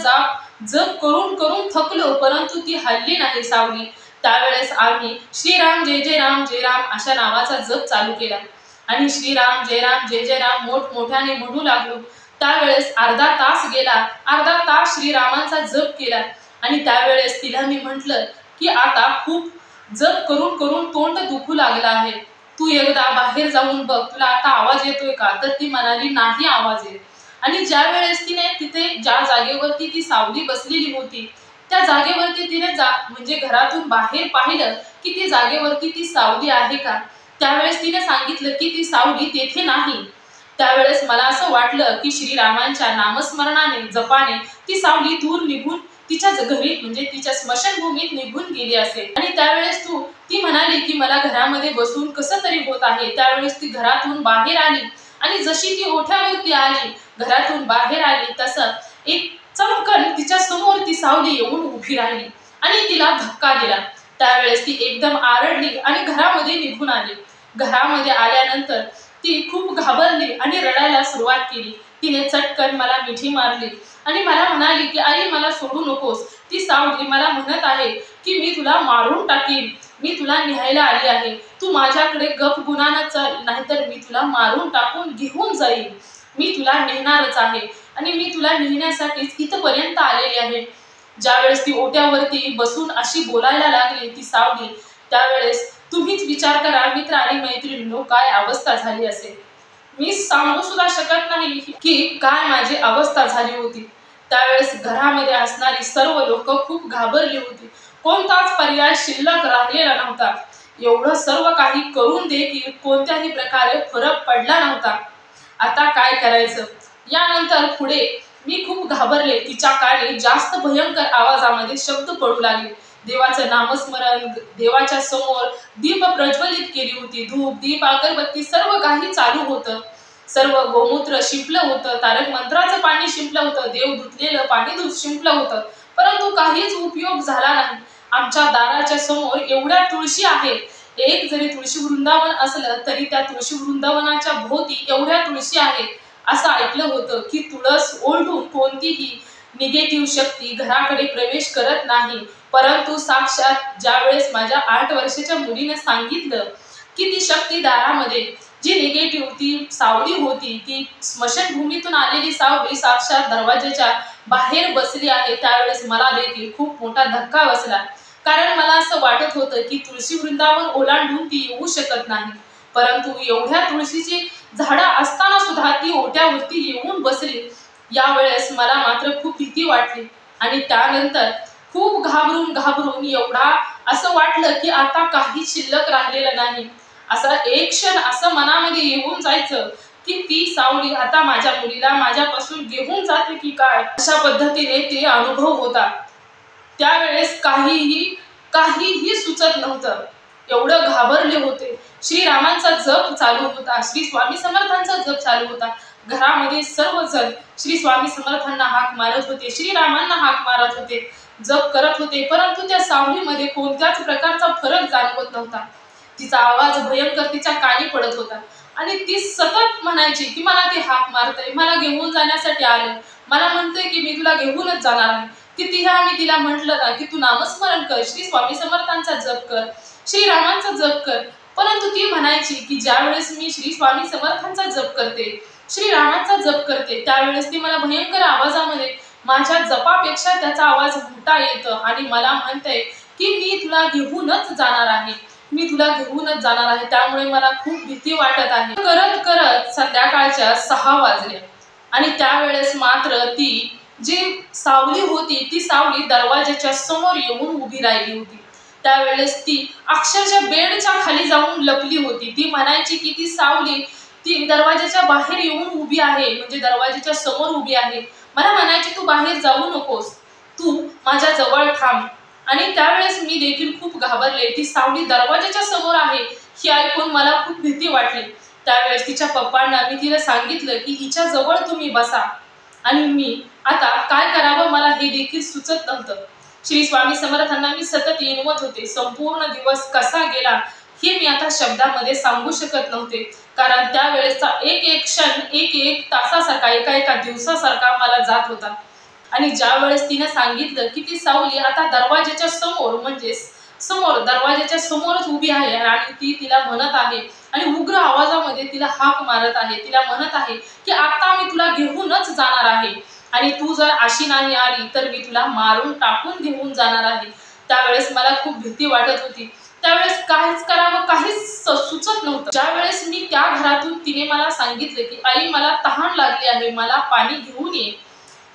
जप करून करून थकलो, परंतु ती हलली नाही सावली. त्यावेळेस आम्ही श्रीराम जय जय राम जय राम अशा नावाचा जप चालू केला आणि श्रीराम जय जय राम मोठमोठ्याने म्हणू लागलो. त्यावेळेस अर्धा तास गेला. अर्धा तास श्रीरामांचा जप केला आणि त्यावेळेस तिला मी म्हटलं की आता खूप जप करून करून तोंड दुखू लागलं आहे, तू एकदा बाहेर जाऊन बघ, तुला आता आवाज येतोय का? तर ती म्हणाली नाही आवाज येत. आणि ज्या वेळेस तिने तिथे ज्या जागेवरती ती सावली बसलेली होती त्या जागेवरती तिने म्हणजे घरातून बाहेर पाहिलं की ती जागेवरती ती सावली आहे का? त्यावेळेस तिने सांगितलं की ती सावली तेथे नाही. त्यावेळेस मला असं वाटलं की श्रीरामांच्या नामस्मरणाने जपाने ती सावली दूर निघून तिच्या घरी म्हणजे तिच्या स्मशानभूमीत निघून गेली असेल. आणि त्यावेळेस ती म्हणाली की मला घरामध्ये बसून कसं तरी होत आहे. त्यावेळेस ती घरातून बाहेर आली आणि जशी ती ओठ्यावरती आली, घरातून बाहेर आली, तसं एक चमकन तिच्या समोर ती सावली येऊन उभी राहिली आणि तिला धक्का दिला. त्यावेळेस ती एकदम आरडली आणि घरामध्ये निघून आली. घरामध्ये आल्यानंतर ती खूप घाबरली आणि रडायला सुरुवात केली. तिने चटकन मला मिठी मारली आणि मला म्हणाली की आई मला सोडू नकोस, ती सावली मला म्हणत आहे की मी तुला मारून टाकीन, मी तुला न्यायला आली आहे, तू माझ्याकडे गप गुणानं चल, नाहीतर मी तुला मारून टाकून घेऊन जाईल, मी तुला नेणारच आहे आणि मी तुला नेण्यासाठीच इथपर्यंत आलेली आहे. ज्यावेळेस ती ओट्यावरती बसून अशी बोलायला लागली ती सावली, त्यावेळेस तुम्हीच विचार करा मित्र आणि मैत्रिणींनो काय अवस्था झाली असेल. मी सांगू सुद्धा शकत नाही की काय माझी अवस्था झाली होती. त्यावेळेस घरामध्ये असणारी सर्व लोक खूप घाबरली होती. कोणताच पर्याय शिल्लक राहिलेला नव्हता. एवढं सर्व काही करून देखील कोणत्याही प्रकारे फरक पडला नव्हता. आता काय करायचं? यानंतर पुढे मी खूप घाबरले. तिच्या कानी जास्त भयंकर आवाजामध्ये शब्द पडू लागले. देवाचं नामस्मरण, देवाच्या समोर दीप प्रज्वलित केली होती, धूप दीप अगरबत्ती सर्व काही चालू होतं. सर्व गोमूत्र शिंपलं होतं, तारक मंत्राचं पाणी शिंपलं होतं, देव धुतलेलं पाणी शिंपलं होतं, परंतु काहीच उपयोग झाला नाही. आमच्या दाराच्या समोर एवढ्या तुळशी आहेत, एक जरी तुळशी वृंदावन असलं तरी त्या तुळशी वृंदावनाच्या भोवती एवढ्या तुळशी आहेत. असं ऐकलं होतं की तुळस ओढून कोणतीही निगेटिव्ह शक्ती घराकडे प्रवेश करत नाही. परंतु साक्षात ज्यावेळेस माझ्या 8 वर्षाच्या मुलीने सांगितलं की ती शक्ती दारामध्ये जी निगेटिव्ह ती सावली होती, ती स्मशानभूमीतून आलेली सावली साक्षात दरवाजाच्या बाहेर बसली आहे, त्यावेळेस मला देखील खूप मोठा धक्का बसला. कारण मला असं वाटत होतं की तुळशी वृंदावन ओलांडून ती येऊ शकत नाही, परंतु एवढ्या तुळशीची झाडं असताना सुद्धा ती ओट्यावरती येऊन बसली. यावेळेस मला मात्र खूप भीती वाटली आणि त्यानंतर खूप घाबरून घाबरून एवढा असं वाटलं की आता काही शिल्लक राहिलेलं नाही. असा एक क्षण असं मनामध्ये येऊन जायचं की ती सावली आता माझ्या मुलीला माझ्यापासून घेऊन जाते की काय, अशा पद्धतीने ते अनुभव होता. त्यावेळेस काहीही सुचत नव्हतं. एवढं घाबरले होते. श्रीरामांचा जप चालू होता, श्री स्वामी समर्थांचा जप चालू होता. घरामध्ये सर्वजण श्री स्वामी समर्थांना हाक मारत होते, श्रीरामांना हाक मारत होते, जप करत होते, परंतु त्या सावलीमध्ये कोणत्याच प्रकारचा फरक जाणवत नव्हता. तिचा आवाज भयंकर तिच्या कानी पडत होता आणि ती सतत म्हणायची की मला ते हाक मारतंय, मला घेऊन जाण्यासाठी आलं, मला म्हणतंय की मी तुला घेऊनच जाणार आहे. कितीदा मी तिला म्हटलं ना की तू नामस्मरण कर, श्री स्वामी समर्थांचा जप कर, श्रीरामांचा जप कर, परंतु ती म्हणायची की ज्या वेळेस मी श्री स्वामी समर्थांचा जप करते, श्रीरामांचा जप करते, त्यावेळेस ती मला भयंकर आवाजामध्ये माझ्या जपापेक्षा त्याचा आवाज मोठा येतो आणि मला म्हणते की मी तुला घेऊनच जाणार आहे, मी तुला घेऊनच जाणार आहे, त्यामुळे मला खूप भीती वाटत आहे. करत करत संध्याकाळच्या 6 वाजल्या आणि त्यावेळेस मात्र ती जी सावली होती ती सावली दरवाजाच्या समोर येऊन उभी राहिली होती. त्यावेळेस ती अक्षरशः बेडच्या खाली जाऊन लपली होती. ती म्हणायची की ती सावली ती दरवाजाच्या बाहेर येऊन उभी आहे, म्हणजे दरवाजाच्या समोर उभी आहे. मला म्हणायची तू बाहेर जाऊ नकोस, तू माझ्या जवळ थांब. आणि त्यावेळेस मी देखील खूप घाबरले. ती सावली दरवाजाच्या समोर आहे हे ऐकून मला खूप भीती वाटली. त्यावेळेस तिच्या पप्पांना मी तिला सांगितलं की हिच्या जवळ तुम्ही बसा आणि मी आता काय करावं मला हे देखील सुचत नव्हतं. श्री स्वामी समर्थांना मी सतत येणवत होते. संपूर्ण दिवस कसा गेला हे मी आता शब्दामध्ये सांगू शकत नव्हते, कारण त्यावेळेसचा एक एक क्षण एक एक तासासारखा एका एका दिवसासारखा मला जात होता. आणि ज्या वेळेस तिने सांगितलं की ती सावली आता दरवाजाच्या समोर, म्हणजे समोर दरवाजाच्या समोरच उभी आहे आणि ती तिला म्हणत आहे आणि उग्र आवाजामध्ये तिला हाक मारत आहे, तिला म्हणत आहे की आता मी तुला घेऊनच जाणार आहे आणि तू जर अशी नाही आली तर मी तुला मारून टाकून घेऊन जाणार आहे. त्यावेळेस मला खूप भीती वाटत होती. त्यावेळेस काहीच करावं काहीच सुचत नव्हतं. ज्या वेळेस मी त्या घरातून तिने मला सांगितले की आई मला तहान लागली आहे, मला पाणी घेऊन ये.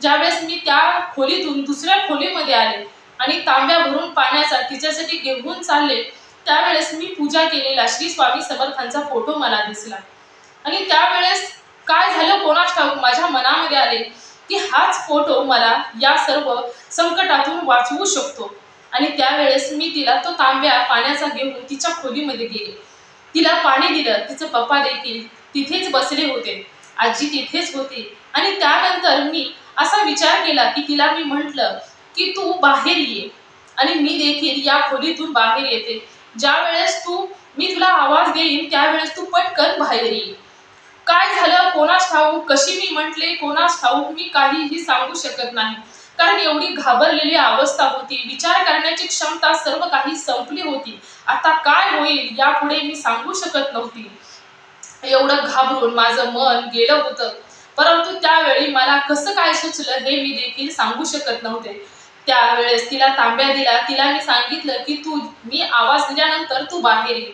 ज्यावेळेस मी त्या खोलीतून दुसऱ्या खोलीमध्ये आले आणि तांब्या भरून पाण्याचा तिच्यासाठी घेऊन चालले, त्यावेळेस मी पूजा केलेला श्री स्वामी समर्थांचा फोटो मला दिसला आणि त्यावेळेस काय झालं कोणास ठाऊक माझ्या मनामध्ये आले की हाच फोटो मला या सर्व संकटातून वाचवू शकतो. आणि त्यावेळेस मी तिला तो तांब्या पाण्याचा घेऊन तिच्या खोलीमध्ये गेले, तिला पाणी दिलं. तिचं पप्पा देखील तिथेच बसले होते, आजी तिथेच होती. आणि त्यानंतर मी असा विचार केला की तिला मी म्हटलं की तू बाहेर ये आणि मी देखील या खोलीतून बाहेर येते. ज्या वेळेस मी तुला आवाज देईन त्यावेळेस तू पटकन बाहेर ये. काय झालं कोणास ठाऊक, कशी मी म्हटले कोणास ठाऊक, मी काहीही सांगू शकत नाही, कारण एवढी घाबरलेली अवस्था होती. विचार करण्याची क्षमता सर्व काही संपली होती. आता काय होईल यापुढे मी सांगू शकत नव्हती. एवढं घाबरून माझं मन गेलं होतं, परंतु त्यावेळी मला कसं काय सुचलं हे मी देखील सांगू शकत नव्हते. त्यावेळेस तिला तांब्या दिला, तिला मी सांगितलं की मी आवाज दिल्यानंतर तू बाहेर ये.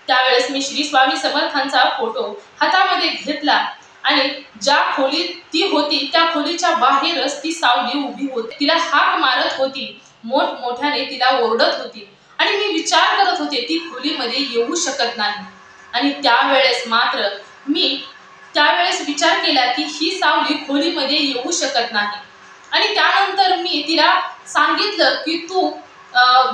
त्यावेळेस मी श्री स्वामी समर्थांचा फोटो हातामध्ये घेतला आणि ज्या खोलीत ती होती त्या खोलीच्या बाहेरच ती सावली उभी होती. तिला हाक मारत होती, मोठमोठ्याने तिला ओरडत होती आणि मी विचार करत होते ती खोलीमध्ये येऊ शकत नाही. आणि त्यावेळेस मात्र मी विचार केला की ही सावली खोलीमध्ये येऊ शकत नाही. आणि त्यानंतर मी तिला सांगितलं की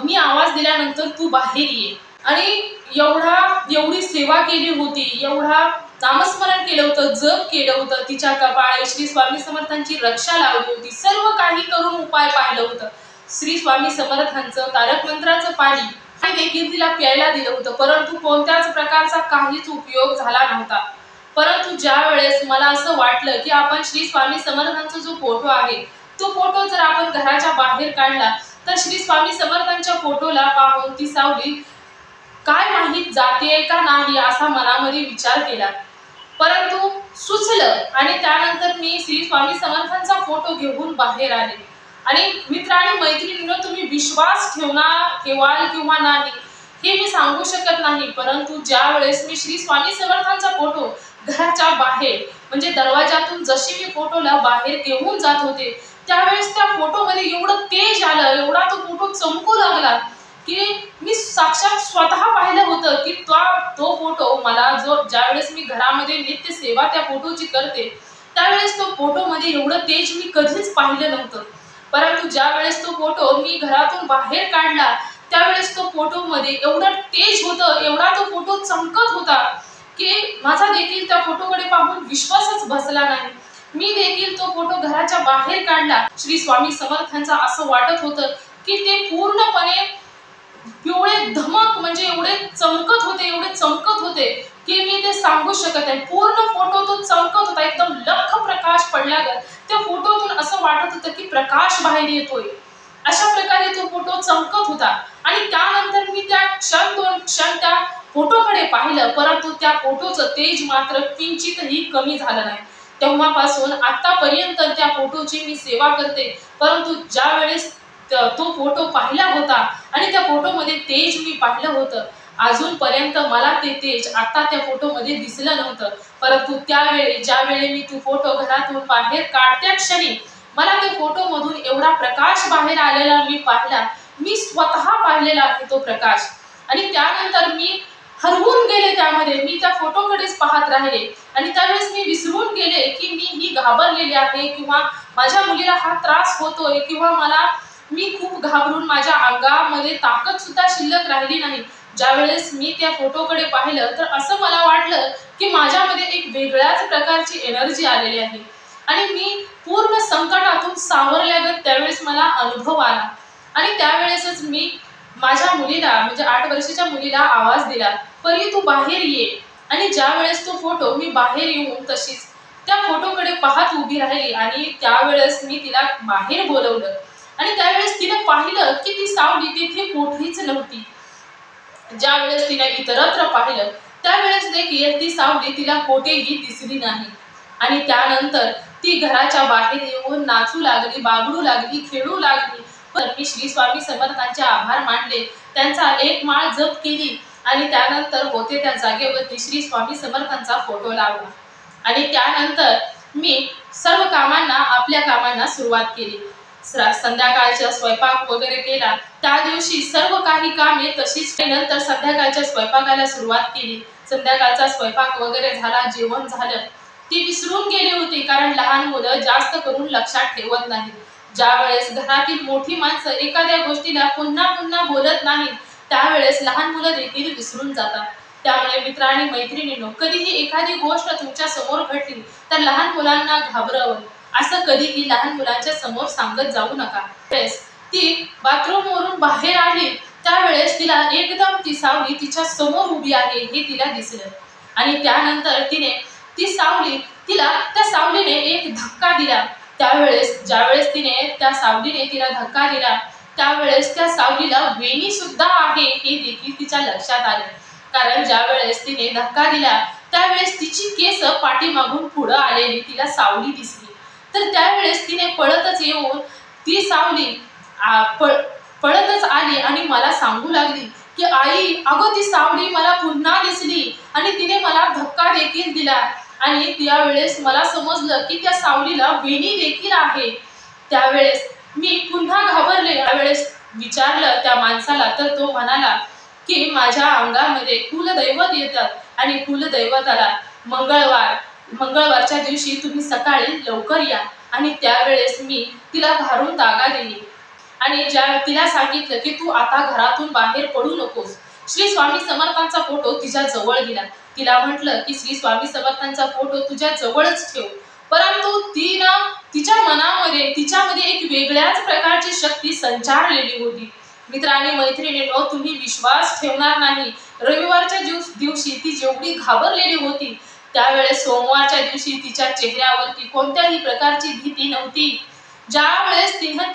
मी आवाज दिल्यानंतर तू बाहेर ये. आणि एवढी सेवा केली होती, एवढा नामस्मरण केलं होतं, जप केलं होतं, तिच्या कपाळी श्री स्वामी समर्थांची रक्षा लावली होती, सर्व काही करून उपाय पाहिलं होतं. श्री स्वामी समर्थांचं तारक मंत्राचं पाणी देखील तिला प्यायला दिलं होतं, परंतु कोणत्याच प्रकारचा काहीच उपयोग झाला नव्हता. परंतु ज्या वेळेस मला असं वाटलं की आपण श्री स्वामी समर्थांचा जो फोटो आहे तो फोटो जर आपण घराच्या बाहेर काढला तर श्री स्वामी समर्थांच्या फोटोला पाहून ती सावली काय माहीत जाते का नाही असा मनामध्ये विचार केला. परंतु सुचलं आणि त्यानंतर मी श्री स्वामी समर्थांचा फोटो घेऊन बाहेर आले. आणि मित्र आणि मैत्रिणींनो, तुम्ही विश्वास ठेवाल किंवा नाही हे मी सांगू शकत नाही, परंतु ज्या वेळेस मी श्री स्वामी समर्थांचा फोटो घराच्या बाहेर म्हणजे दरवाजातून जशी मी फोटोला बाहेर घेऊन जात होते त्यावेळेस त्या फोटोमध्ये एवढं तेज आलं, एवढा तो फोटो चमकू लागला की मी साक्षात स्वतः पाहिलं होतं की तो फोटो मला ज्यावेळेस मी घरामध्ये नित्य सेवा त्या फोटोची करते त्यावेळेस तो फोटोमध्ये एवढं तेज मी कधीच पाहिलं नव्हतं. परंतु ज्या वेळेस तो फोटो मी घरातून बाहेर काढला त्यावेळेस तो फोटोमध्ये एवढं तेज होतं, एवढा तो फोटो चमकत होता की माझा देखील त्या फोटोकडे पाहून विश्वासच बसला नाही. मी देखील तो फोटो घराच्या बाहेर काढला. श्री स्वामी समर्थांचा असं वाटत होतं की ते पूर्णपणे पिवळे धमक म्हणजे एवढे चमकत होते की मी ते सांगू शकत नाही. पूर्ण फोटो तो चमकत होता, एकदम लख्ख प्रकाश पडल्यागत त्या फोटोतून असं वाटत होतं की प्रकाश बाहेर येतोय. अशा प्रकारे तो फोटो चमकत होता. आणि त्यानंतर मी त्या दोन क्षण त्या फोटोकडे पाहिलं, परंतु त्या फोटोचं तेज मात्र किंचितही कमी झालं नाही. तेव्हापासून आतापर्यंत त्या फोटोची मी सेवा करते, परंतु ज्या वेळेस तो फोटो पाहिला होता आणि त्या फोटोमध्ये तेज मी पाहिलं होतं, अजूनपर्यंत मला ते तेज आता त्या फोटोमध्ये दिसलं नव्हतं. परंतु त्यावेळी ज्यावेळी मी तो फोटो घरातून बाहेर काढत्या क्षणी मला त्या फोटोमधून एवढा प्रकाश बाहेर आलेला मी पाहिला. मी स्वतः पाहिलेला आहे तो प्रकाश. आणि त्यानंतर मी हरवून गेले त्यामध्ये. मी त्या फोटोकडेच पाहत राहिले आणि त्यावेळेस मी विसरून गेले की मी घाबरलेली आहे किंवा माझ्या मुलीला हा त्रास होतोय किंवा मी खूप घाबरून माझ्या अंगामध्ये ताकद सुद्धा शिल्लक राहिली नाही. ज्यावेळेस मी त्या फोटोकडे पाहिलं तर असं मला वाटलं की माझ्यामध्ये एक वेगळ्याच प्रकारची एनर्जी आलेली आहे आणि मी पूर्ण संकटातून सावरल्यागत त्यावेळेस मला अनुभव आला. आणि त्यावेळेसच मी माझ्या मुलीला म्हणजे 8 वर्षाच्या मुलीला आवाज दिला, परी तू बाहेर ये. आणि ज्या वेळेस तो फोटो मी बाहेर येऊन तशीच त्या फोटोकडे पाहत उभी राहिली आणि त्यावेळेस मी तिला बाहेर बोलवलं आणि त्यावेळेस तिने पाहिलं की ती सावली तिथे कुठेच नव्हती. ज्या वेळेस तिने इतरत्र पाहिलं त्यावेळेस देखील ती सावली तिला कोठेही दिसली नाही. आणि त्यानंतर ती घराच्या बाहेर येऊन नाचू लागली, बागडू लागली, खेळू लागली. पण मी श्री स्वामी समर्थांचे आभार मानले, त्यांचा एक माळ जप केली आणि त्यानंतर होते त्या जागेवरती श्री स्वामी समर्थांचा फोटो लावला. आणि त्यानंतर मी सर्व आपल्या कामांना सुरुवात केली. संध्याकाळचा स्वयंपाक वगैरे केला. त्या दिवशी सर्व काही कामे तशीच. नंतर संध्याकाळच्या स्वयंपाकाला सुरुवात केली. संध्याकाळचा स्वयंपाक वगैरे झाला, जेवण झालं. ती विसरून गेली होती, कारण लहान मुलं जास्त करून लक्षात ठेवत नाहीत. ज्या वेळेस घरातील मोठी माणसं एखाद्या गोष्टीला पुन्हा पुन्हा बोलत नाहीत त्यावेळेस लहान मुलं देखील विसरून जातात. त्यामुळे मित्र आणि मैत्रिणींनो, कधीही एखादी गोष्ट तुमच्या समोर घडली तर लहान मुलांना घाबरवून असं कधीही लहान मुलांच्या समोर सांगत जाऊ नका. ती बाथरूम वरून बाहेर आली त्यावेळेस तिला एकदम ती सावली तिच्या समोर उभी आहे हे तिला दिसलं. आणि त्यानंतर ती सावली त्या सावलीने एक धक्का दिला. ज्यावेळेस त्या सावलीने तिला धक्का दिला त्यावेळेस त्या सावलीला वेणी सुद्धा आहे हे देखील तिच्या लक्षात आले. कारण ज्यावेळेस तिने धक्का दिला त्यावेळेस तिची केस पाठीमागून पुढं आलेली तिला सावली दिसली. तर त्यावेळेस तिने पळतच येऊन ती सावली पळतच आली आणि मला सांगू लागली की आई, अगं ती सावली मला पुन्हा दिसली आणि तिने मला धक्का देखील दिला. आणि त्यावेळेस मला समजलं की त्या सावलीला वेणी देखील आहे. त्यावेळेस मी पुन्हा घाबरले. त्यावेळेस विचारलं त्या माणसाला तर तो म्हणाला की माझ्या अंगामध्ये कुलदैवत येतात आणि कुलदैवताला मंगळवारच्या दिवशी तुम्ही सकाळी लवकर या. आणि त्यावेळेस मी तिला भारून जागा दिली आणि तिला सांगितलं की तू आता घरातून बाहेर पडू नकोस. श्री स्वामी समर्थांचा फोटो तिच्या जवळ दिला. तिला म्हटलं की श्री स्वामी समर्थांचा फोटो तुझ्या जवळच ठेव. परंतु तिच्यामध्ये एक वेगळ्याच प्रकारची शक्ती संचारलेली होती. मित्र आणि मैत्रिणींनो, तुम्ही विश्वास ठेवणार नाही, रविवारच्या दिवशी ती जेवढी घाबरलेली होती त्यावेळेस सोमवारच्या दिवशी तिच्या चेहऱ्यावरती कोणत्याही प्रकारची भीती नव्हती. ज्यावेळेस तिने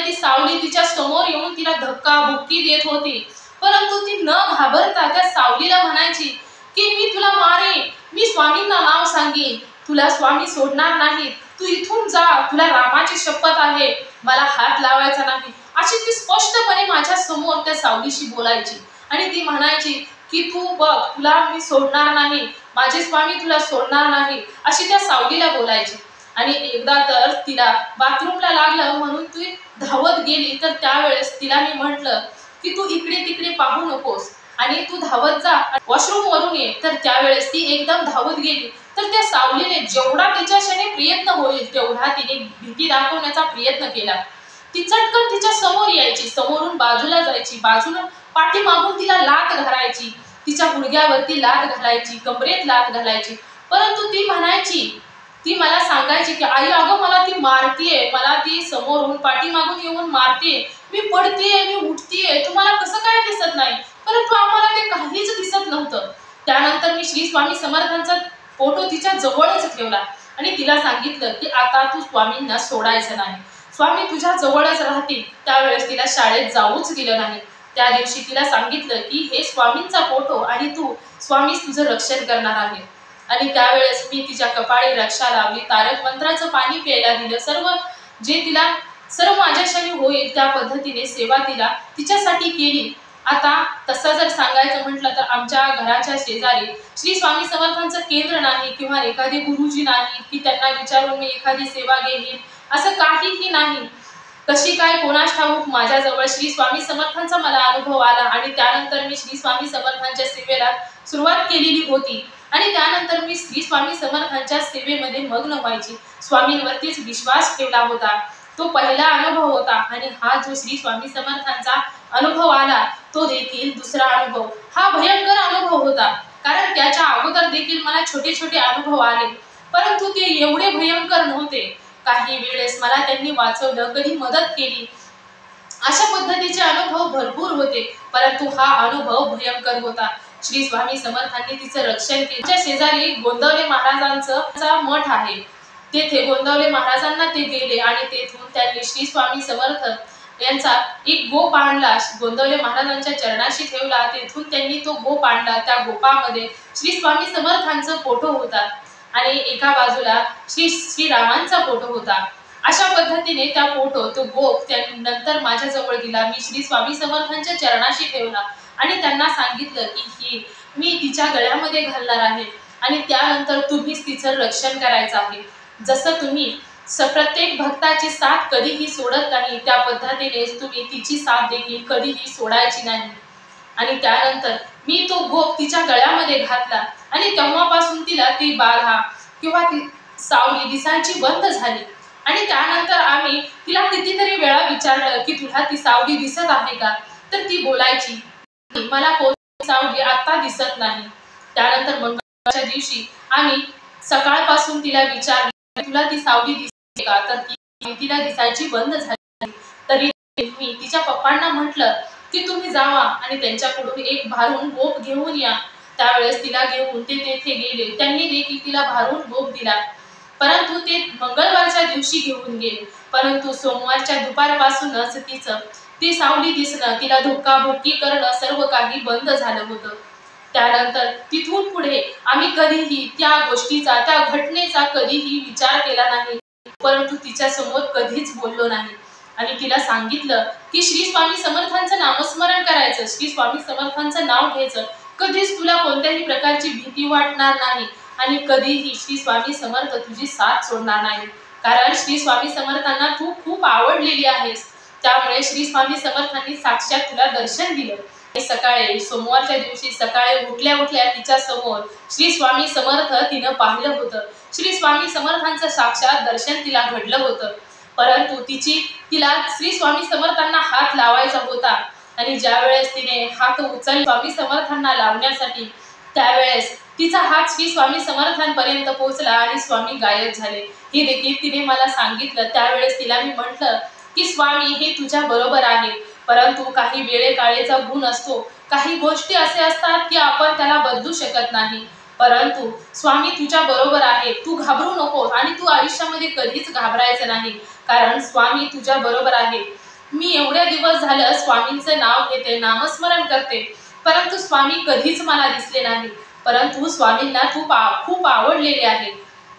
ती सावली तिच्या समोर येऊन तिला धक्का बुक्की देत होती, परंतु ती न घाबरता त्या सावलीला म्हणायची की मी तुला मारेन, मी स्वामींना नाव सांगेन, तुला स्वामी सोडणार नाही, तू इथून जा, तुला रामाची शपथ आहे, मला हात लावायचा नाही. अशी ती स्पष्टपणे माझ्या समोर त्या सावलीशी बोलायची आणि ती म्हणायची की तू बघ, तुला मी सोडणार नाही, माझे स्वामी तुला सोडणार नाही, अशी त्या सावलीला बोलायची. आणि एकदा तर तिला बाथरूमला लागलं म्हणून ती धावत गेली. तर त्यावेळेस तिला मी म्हटलं की तू इकडे तिकडे पाहू नकोस आणि तू धावत जा, वॉशरूम वरून ये. तर त्यावेळेस ती एकदम धावत गेली. तर त्या सावलीने जेवढा तिच्याशी प्रयत्न होईल तेवढा तिने भीती दाखवण्याचा प्रयत्न केला. ती चटकन तिच्या समोर यायची, समोरून बाजूला जायची, बाजूला पाठीमागून तिला लात घालायची. तिच्या गुडघ्यावरती लात घालायची, कमरेत लात घालायची, परंतु ती म्हणायची, ती मला सांगायची की आई अगं मला ती मारतीये, मला ती समोरून पाठीमागून येऊन मारतीये, मी पडतीये, मी उठतीये, तुम्हाला कसं काय दिसत नाही? परंतु आम्हाला ते काहीच दिसत नव्हतं. त्यानंतर मी श्री स्वामी समर्थांचा फोटो तिच्या जवळच ठेवला आणि तिला सांगितलं की आता तू स्वामींना सोडायचं नाही, स्वामी तुझ्या जवळच राहतील. त्यावेळेस तिला शाळेत जाऊच दिलं नाही. त्या दिवशी तिला सांगितलं की हे स्वामींचा फोटो आणि तू स्वामीच तुझं रक्षण करणार आहे. आणि त्यावेळेस मी तिच्या कपाळी रक्षा लावली, तारक मंत्राचं पाणी प्यायला दिलं, सर्व माझ्याशाने होईल त्या पद्धतीने सेवा तिच्यासाठी केली. आता तसं जर सांगायचं म्हटलं तर आमच्या घराच्या शेजारी श्री स्वामी समर्थांचं केंद्र नाही किंवा एखादे गुरुजी नाही की त्यांना विचारून मी एखादी सेवा गेली, असं काहीही नाही. कशी काय कोणास ठाऊक माझ्याजवळ श्री स्वामी समर्थांचा मला अनुभव आला आणि त्यानंतर मी श्री स्वामी समर्थांच्या सेवेला सुरुवात केलेली होती आणि त्यानंतर मी श्री स्वामी समर्थांच्या सेवेमध्ये मग्न व्हायची. स्वामींवरतीच विश्वास ठेवला होता. तो पहिला अनुभव होता आणि हा जो श्री स्वामी समर्थांचा अनुभव आला तो देखील दुसरा अनुभव, हा भयंकर अनुभव होता. कारण त्याच्या अगोदर देखील मला छोटे छोटे अनुभव आले, परंतु ते एवढे भयंकर नव्हते. काही वेळेस मला त्यांनी वाचवलं, कधी मदत केली, अशा पद्धतीचे अनुभव भरपूर होते, परंतु हा अनुभव भयंकर होता. श्री स्वामी समर्थांनी तिचं रक्षण केलं. त्या शेजारी गोंदवले महाराजांचा मठ आहे, तेथे गोंदवले महाराजांना ते गेले आणि तेथून त्यांनी श्री स्वामी समर्थ यांचा एक गोप आणला, गोंदवले महाराजांच्या चरणाशी ठेवला. तेथून त्यांनी तो गोप आणला. त्या गोपामध्ये श्री स्वामी समर्थांचा फोटो होता आणि एका बाजूला श्रीरामांचा फोटो होता. अशा पद्धतीने त्या फोटो, तो गोप त्यांनी नंतर माझ्या जवळ दिला. मी श्री स्वामी समर्थांच्या चरणाशी ठेवला आणि त्यांना सांगितलं की ही मी तिच्या गळ्यामध्ये घालणार आहे आणि त्यानंतर तुम्हीच तिचं रक्षण करायचं आहे. जसं तुम्ही प्रत्येक भक्ताची साथ कधीही सोडत नाही, त्या पद्धतीने तुम्ही तिची साथ देखील कधीही सोडायची नाही. आणि त्यानंतर मी तो गोप तिच्या गळ्यामध्ये घातला आणि तेव्हापासून तिला ती बाधा किंवा ती सावली दिसायची बंद झाली. आणि त्यानंतर आम्ही तिला कितीतरी वेळा विचारलं की तुला ती सावली दिसत आहे का, तर ती बोलायची मला कोणती सावली आता दिसत नाही. त्यानंतर मंगळवारच्या दिवशी आम्ही सकाळपासून तिला विचारलं तुला ती सावली दिसते का, तर तिला दिसायची बंद झाली. तरी मी तिच्या पप्पांना म्हटलं की तुम्ही जावा आणि त्यांच्याकडून एक भारून गोप घेऊन या. त्यावेळेस तिला घेऊन ते तेथे गेले. त्यांनी देखील तिला भारून गोप दिला, परंतु ते मंगळवारच्या दिवशी घेऊन गेले. परंतु सोमवारच्या दुपारपासूनच तिचं ती सावली दिसणं, तिला धुक्काबुक्की करणं सर्व काही बंद झालं होतं. त्यानंतर तिथून पुढे आम्ही कधीही त्या गोष्टीचा, त्या घटनेचा कधीही विचार केला नाही, परंतु तिच्या समोर कधीच बोललो नाही. आणि तिला सांगितलं की श्री स्वामी समर्थांचं नामस्मरण करायचं, श्री स्वामी समर्थांचं नाव घ्यायचं, कधीच तुला कोणत्याही प्रकारची भीती वाटणार नाही आणि कधीही श्री स्वामी समर्थ तुझी साथ सोडणार नाही. कारण श्री स्वामी समर्थांना तू खूप आवडलेली आहेस, त्यामुळे श्री स्वामी समर्थांनी साक्षात तुला दर्शन दिलं. सकाळी सोमवारच्या दिवशी सकाळी उठल्या उठल्या तिच्या समोर श्री स्वामी समर्थ तिनं पाहिलं होतं. श्री स्वामी समर्थांचं साक्षात दर्शन तिला घडलं होतं, परंतु तिला श्री स्वामी समर्थांना हात लावायचा होता आणि ज्या वेळेस तिने हात उचलला स्वामी समर्थांना लावण्यासाठी, त्यावेळेस तिचा हात श्री स्वामी समर्थांपर्यंत पोहोचला आणि स्वामी गायब झाले. हे देखील तिने मला सांगितलं. त्यावेळेस तिला मी म्हटलं की स्वामी हे तुझ्या बरोबर आहे, परंतु काही वेळेकाळेचा गुण असतो, काही गोष्टी असे असतात की आपण त्याला बदलू शकत नाही, परंतु स्वामी तुझ्या बरोबर आहे, तू घाबरू नको आणि तू आयुष्यामध्ये कधीच घाबरायचं नाही, कारण स्वामी तुझ्या बरोबर आहे. मी एवढ्या दिवस झालं स्वामींचं नाव घेते, नामस्मरण करते, परंतु स्वामी कधीच मला दिसले नाही, परंतु स्वामींना तू खूप आवडलेले आहे,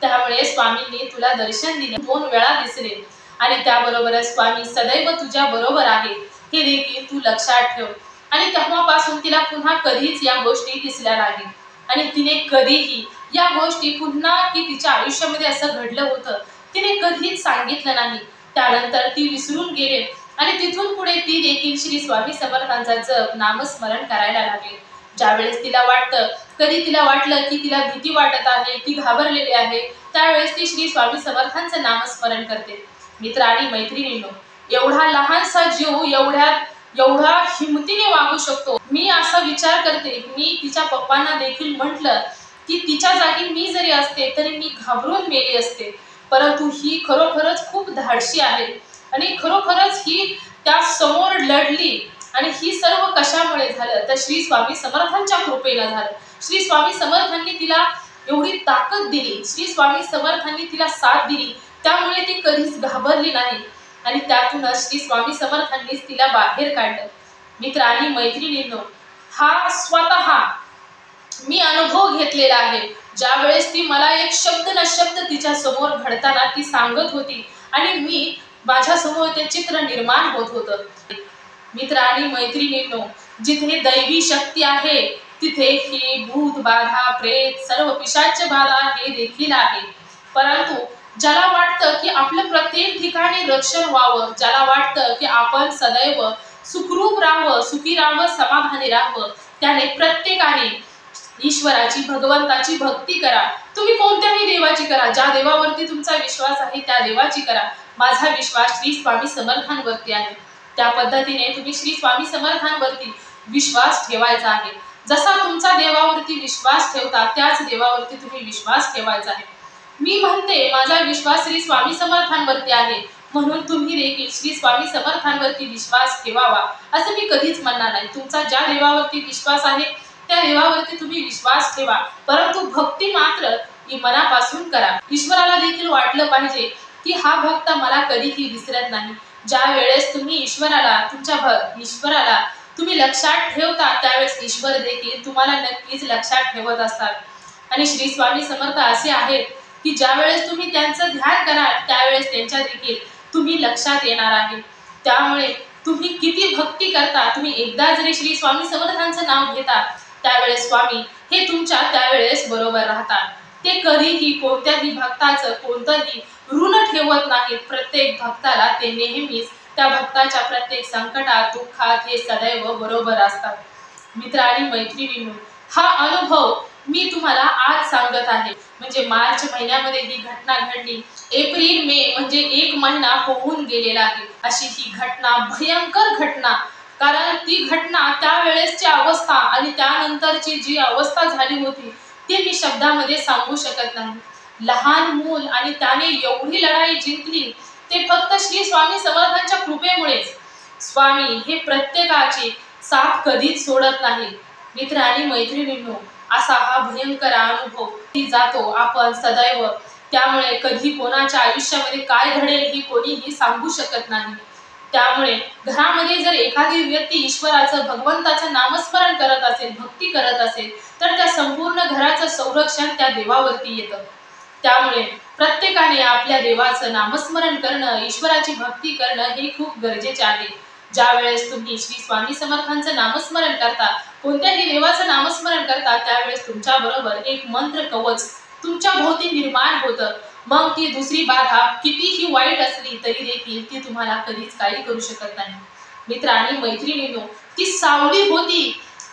त्यामुळे स्वामींनी तुला दर्शन दिले, 2 वेळा दिसले आणि त्याबरोबरच स्वामी सदैव तुझ्या बरोबर आहे हे देखील तू लक्षात ठेव. आणि तेव्हापासून तिला पुन्हा कधीच या गोष्टी दिसल्या नाही आणि तिने कधीही या गोष्टी पुन्हा की तिच्या आयुष्यामध्ये असं घडलं होतं तिने कधीच सांगितलं नाही. त्यानंतर ती विसरून गेले आणि तिथून पुढे ती देखील श्री स्वामी समर्थांचा जप नामस्मरण करायला लागले. ज्यावेळेस कधी तिला वाटलं की तिला भीती वाटत आहे, ती घाबरलेली आहे, त्यावेळेस ती श्री स्वामी समर्थांचं नामस्मरण करते. मित्र आणि मैत्रिणींनो, एवढा लहानसा जीव एवढ्या एवढा हिमतीने वागू शकतो। मी असा विचार करते, मी तिच्या पप्पांना देखील म्हटलं की तिच्या जागी मी जरी असते तरी मी घाबरून मेले असते, परंतु ही खरोखरच खूप धाडशी आहे आणि खरोखरच ही त्या समोर लढली। आणि ही सर्व कशामुळे झालं तर श्री स्वामी समर्थांच्या कृपेला झालं। श्री स्वामी समर्थांनी तिला एवढी ताकद दिली, श्री स्वामी समर्थांनी तिला साथ दिली, त्यामुळे ती कधीच घाबरली नाही आणि त्यातूनच श्री स्वामी समर्थांनीच तिला बाहेर काढलं। मित्र आणि मैत्रिणींनो, हा स्वतः मी अनुभव घेतलेला आहे। ज्या वेळेस ती मला एक शब्द न शब्द तिच्या समोर घडताना ती सांगत होती आणि मी माझ्या समोर ते चित्र निर्माण होत होतं। मित्र आणि मैत्रिणींनो, जिथे दैवी शक्ती आहे तिथे ही भूत बाधा, प्रेत, सर्व पिशाच बाधा हे देखील आहे। परंतु ज्याला वाटतं की आपलं प्रत्येक ठिकाणी रक्षण व्हावं, ज्याला वाटतं की आपण सदैव सुखरूप राहावं, सुखी राहावं, समाधानी राहावं, त्याने प्रत्येकाने ईश्वराची, भगवंताची भक्ती करा। तुम्ही कोणत्याही देवाची करा, ज्या देवावरती तुमचा विश्वास आहे त्या देवाची करा। माझा विश्वास श्री स्वामी समर्थांवरती आहे, त्या पद्धतीने तुम्ही श्री स्वामी समर्थांवरती विश्वास ठेवायचा आहे। जसा तुमचा देवावरती विश्वास ठेवता त्याच देवावरती तुम्ही विश्वास ठेवायचा आहे। मी म्हणते माझा विश्वास श्री स्वामी समर्थांवरती आहे, म्हणून तुम्ही देखील श्री स्वामी समर्थांवरती विश्वास ठेवावा असं मी कधीच म्हणणार नाही। तुमचा ज्या देवावरती विश्वास आहे त्या देवावरती तुम्ही विश्वास ठेवा, परंतु भक्ती मात्र मनापासून करा। ईश्वराला देखील वाटलं पाहिजे की हा भक्त मला कधीही विसरत नाही। ज्या वेळेस तुम्ही ईश्वराला तुम्ही लक्षात ठेवता त्यावेळेस ईश्वर देखील तुम्हाला नक्कीच लक्षात ठेवत असतात। आणि श्री स्वामी समर्थ असे आहेत की ज्या वेळेस तुम्ही त्यांचं ध्यान कराल त्यावेळेस त्यांच्या देखील तुम्ही लक्षात येणार आहे। त्यामुळे तुम्ही किती भक्ती करता, तुम्ही एकदा जरी श्री स्वामी समर्थांचं नाव घेता त्यावेळेस स्वामी हे तुमच्या त्यावेळेस बरोबर राहतात। ते कधीही कोणत्याही भक्ताचं कोणतंही ऋण ठेवत नाहीत। प्रत्येक भक्ताला ते नेहमीच त्या भक्ताच्या प्रत्येक संकटात, दुःखात हे सदैव बरोबर असतात। मित्र आणि मैत्रिणींनो, हा अनुभव मी तुम्हाला आज सांगत आहे। म्हणजे मार्च महिन्यामध्ये ही घटना घडली, एप्रिल मे म्हणजे 1 महिना होऊन गेलेला आहे। अशी ही घटना, भयंकर घटना, कारण ती घटना त्यावेळेसची अवस्था आणि त्यानंतरची जी अवस्था झाली होती ती मी शब्दामध्ये सांगू शकत नाही। लहान मूल आणि त्याने एवढी लढाई जिंकली ते फक्त श्री स्वामी समर्थांच्या कृपेमुळेच। स्वामी हे प्रत्येकाची साथ कधीच सोडत नाही। मित्र आणि मैत्रिणींनो, असा हा भयंकर अनुभव जातो आपण सदैव, त्यामुळे कधी कोणाच्या आयुष्यामध्ये काय घडेल ही कोणीही सांगू शकत नाही। त्यामुळे घरामध्ये जर एखादी व्यक्ती ईश्वराचं, भगवंताचं नामस्मरण करत असेल, भक्ती करत असेल तर त्या संपूर्ण घराचं संरक्षण त्या देवावरती येतं। त्यामुळे प्रत्येकाने आपल्या देवाचं नामस्मरण करणं, ईश्वराची भक्ती करणं हे खूप गरजेचे आहे। ज्या वेळेस तुम्ही श्री स्वामी समर्थांचं नामस्मरण करता, कोणत्याही देवाचं नामस्मरण करता त्यावेळेस तुमच्या बरोबर एक मंत्र कवच तुमच्या भोवती निर्माण होतं। मग ती दुसरी बाधा कितीही वाईट असली तरी देखील ती तुम्हाला कधीच काही करू शकत नाही। मित्र आणि मैत्रिणींनो, ती सावली होती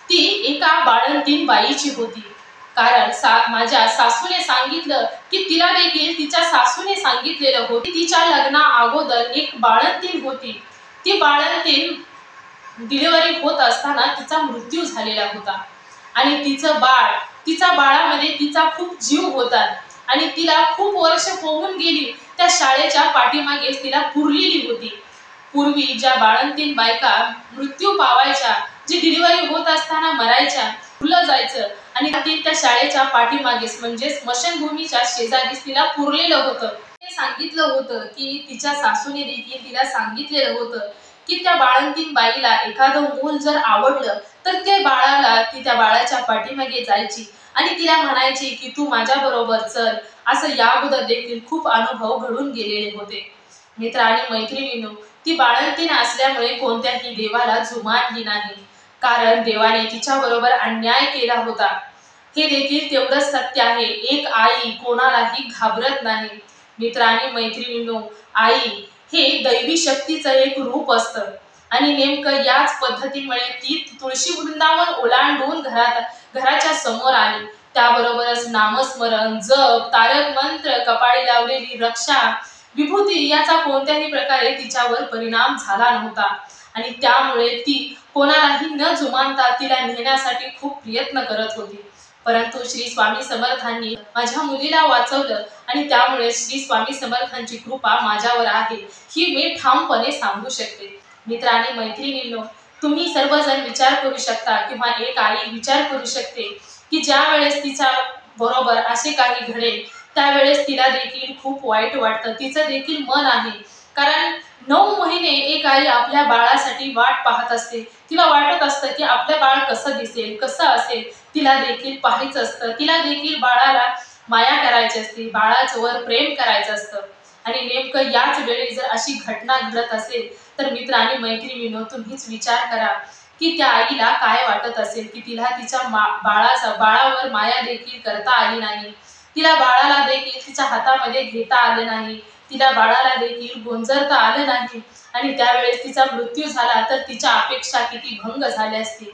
ती एका बाळंतीण बाईची होती। कारण माझ्या सासूने सांगितलं की तिला देखील तिच्या सासूने सांगितलेलं होतं, तिच्या लग्ना अगोदर एक बाळंतीण होती। ती बाळंतीण डिलिव्हरी होत असताना तिचा मृत्यू झालेला होता आणि तिच्या बाळामध्ये तिचा खूप जीव होता आणि तिला खूप वर्ष होऊन गेली त्या शाळेच्या पाठीमागेच तिला पुरलेली होती। पूर्वी ज्या बाळंतीण बायका मृत्यू पावायच्या, जी डिलिव्हरी होत असताना मरायच्या, फुलं जायचं आणि त्या शाळेच्या पाठीमागेच म्हणजे स्मशानभूमीच्या शेजारीच तिला पुरलेलं होतं। ते सांगितलं होतं की तिच्या सासूने देखील तिला सांगितलेलं होतं की त्या बाळंतीण बाईला एखादं मूल जर आवडलं तर ती त्या बाळाच्या पाठीमागे जायची आणि तिला म्हणायची की तू माझ्या बरोबर चल। असं या अगोदर देखील खूप अनुभव घडून गेलेले होते। मित्र आणि मैत्रिणींनो, ती बाळंतीण असल्यामुळे कोणत्याही देवाला जुमानली नाही, कारण देवाने तिच्या बरोबर अन्याय केला होता। हे देखील तेवढंच सत्य आहे, एक आई कोणालाही घाबरत नाही। मित्र आणि मैत्रिणींनो, आई हे दैवी शक्तीचं एक रूप असतं आणि नेमकं याच पद्धतीमुळे ती तुळशी वृंदावन ओलांडून घराच्या समोर आली। त्याबरोबरच नामस्मरण, जप, तारक मंत्र, कपाळी लावलेली रक्षा, विभूती याचा कोणत्याही प्रकारे तिच्यावर परिणाम झाला नव्हता आणि त्यामुळे ती कोणालाही न जुमानता तिला नेण्यासाठी खूप प्रयत्न करत होती। परंतु श्री स्वामी समर्थांनी माझ्या मुलीला वाचवलं आणि त्यामुळे श्री स्वामी समर्थांची कृपा माझ्यावर आहे ही मी ठामपणे सांगू शकते। मित्र आणि मैत्रिणींनो, तुम्ही सर्वजण विचार करू शकता किंवा एक आई विचार करू शकते की ज्या वेळेस तिच्या बरोबर असे काही घडेल त्यावेळेस तिला देखील खूप वाईट वाटतं, तिचं देखील मन आहे। कारण 9 महिने एक आई आपल्या बाळासाठी वाट पाहत असते। तिला वाटत असतं की आपलं बाळ कसं दिसेल, कसं असेल, तिला देखील पाहायचं असतं, तिला देखील बाळाला माया करायची असते, बाळावर प्रेम करायचं असतं। आणि नेमकं याच वेळी जर अशी घटना घडत असेल तर मित्र आणि मैत्रिणींनो, तुम्हीच विचार करा की त्या आईला काय वाटत असेल की तिला तिच्या बाळावर माया देखील करता आली नाही, तिला बाळाला देखील तिच्या हातामध्ये घेता आलं नाही, तिला बाळाला देखील गोंजरता आलं नाही आणि त्यावेळेस तिचा मृत्यू झाला तर तिच्या अपेक्षा किती भंग झाल्या असतील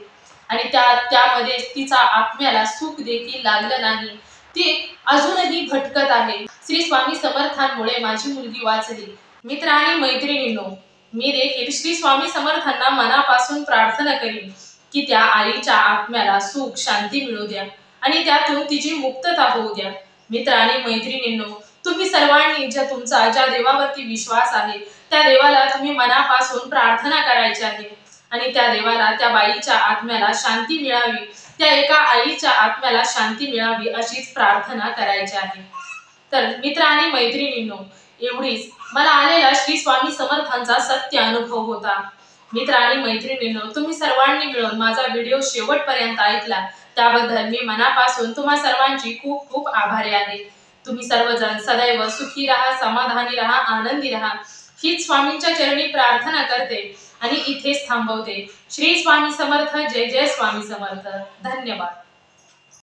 आणि त्यामध्ये तिचा आत्म्याला सुख देखील लागलं नाही, ती अजूनही भटकत आहे। श्री स्वामी समर्थांमुळे माझी मुलगी वाचली। मित्र आणि मैत्रिणींनो, मी देखील श्री स्वामी समर्थांना मनापासून प्रार्थना करीन की त्या आईच्या आत्म्याला सुख शांती मिळू द्या आणि त्यातून तिची मुक्तता होऊ द्या। मित्र आणि मैत्रिणींनो, तुम्ही सर्वांनी ज्या देवावरती विश्वास आहे त्या देवाला तुम्ही मनापासून प्रार्थना करायची आहे आणि त्या देवाला त्या बाईच्या आत्म्याला शांती मिळावी, त्या एका आईच्या आत्म्याला शांती मिळावी अशीच प्रार्थना करायची आहे। तर मित्र आणि मैत्रिणींनो, एवढीच मला आलेला श्री स्वामी समर्थांचा सत्य अनुभव होता। मित्र आणि मैत्रिणींनो, तुम्ही सर्वांनी मिळून माझा व्हिडिओ शेवटपर्यंत ऐकला त्याबद्दल मी मनापासून तुम्हा सर्वांची खूप खूप आभारी आहे। तुम्ही सर्वजण सदैव सुखी राहा, समाधानी राहा, आनंदी राहा हीच स्वामींच्या चरणी प्रार्थना करते आणि इथेच थांबवते। श्री स्वामी समर्थ, जय जय स्वामी समर्थ। धन्यवाद।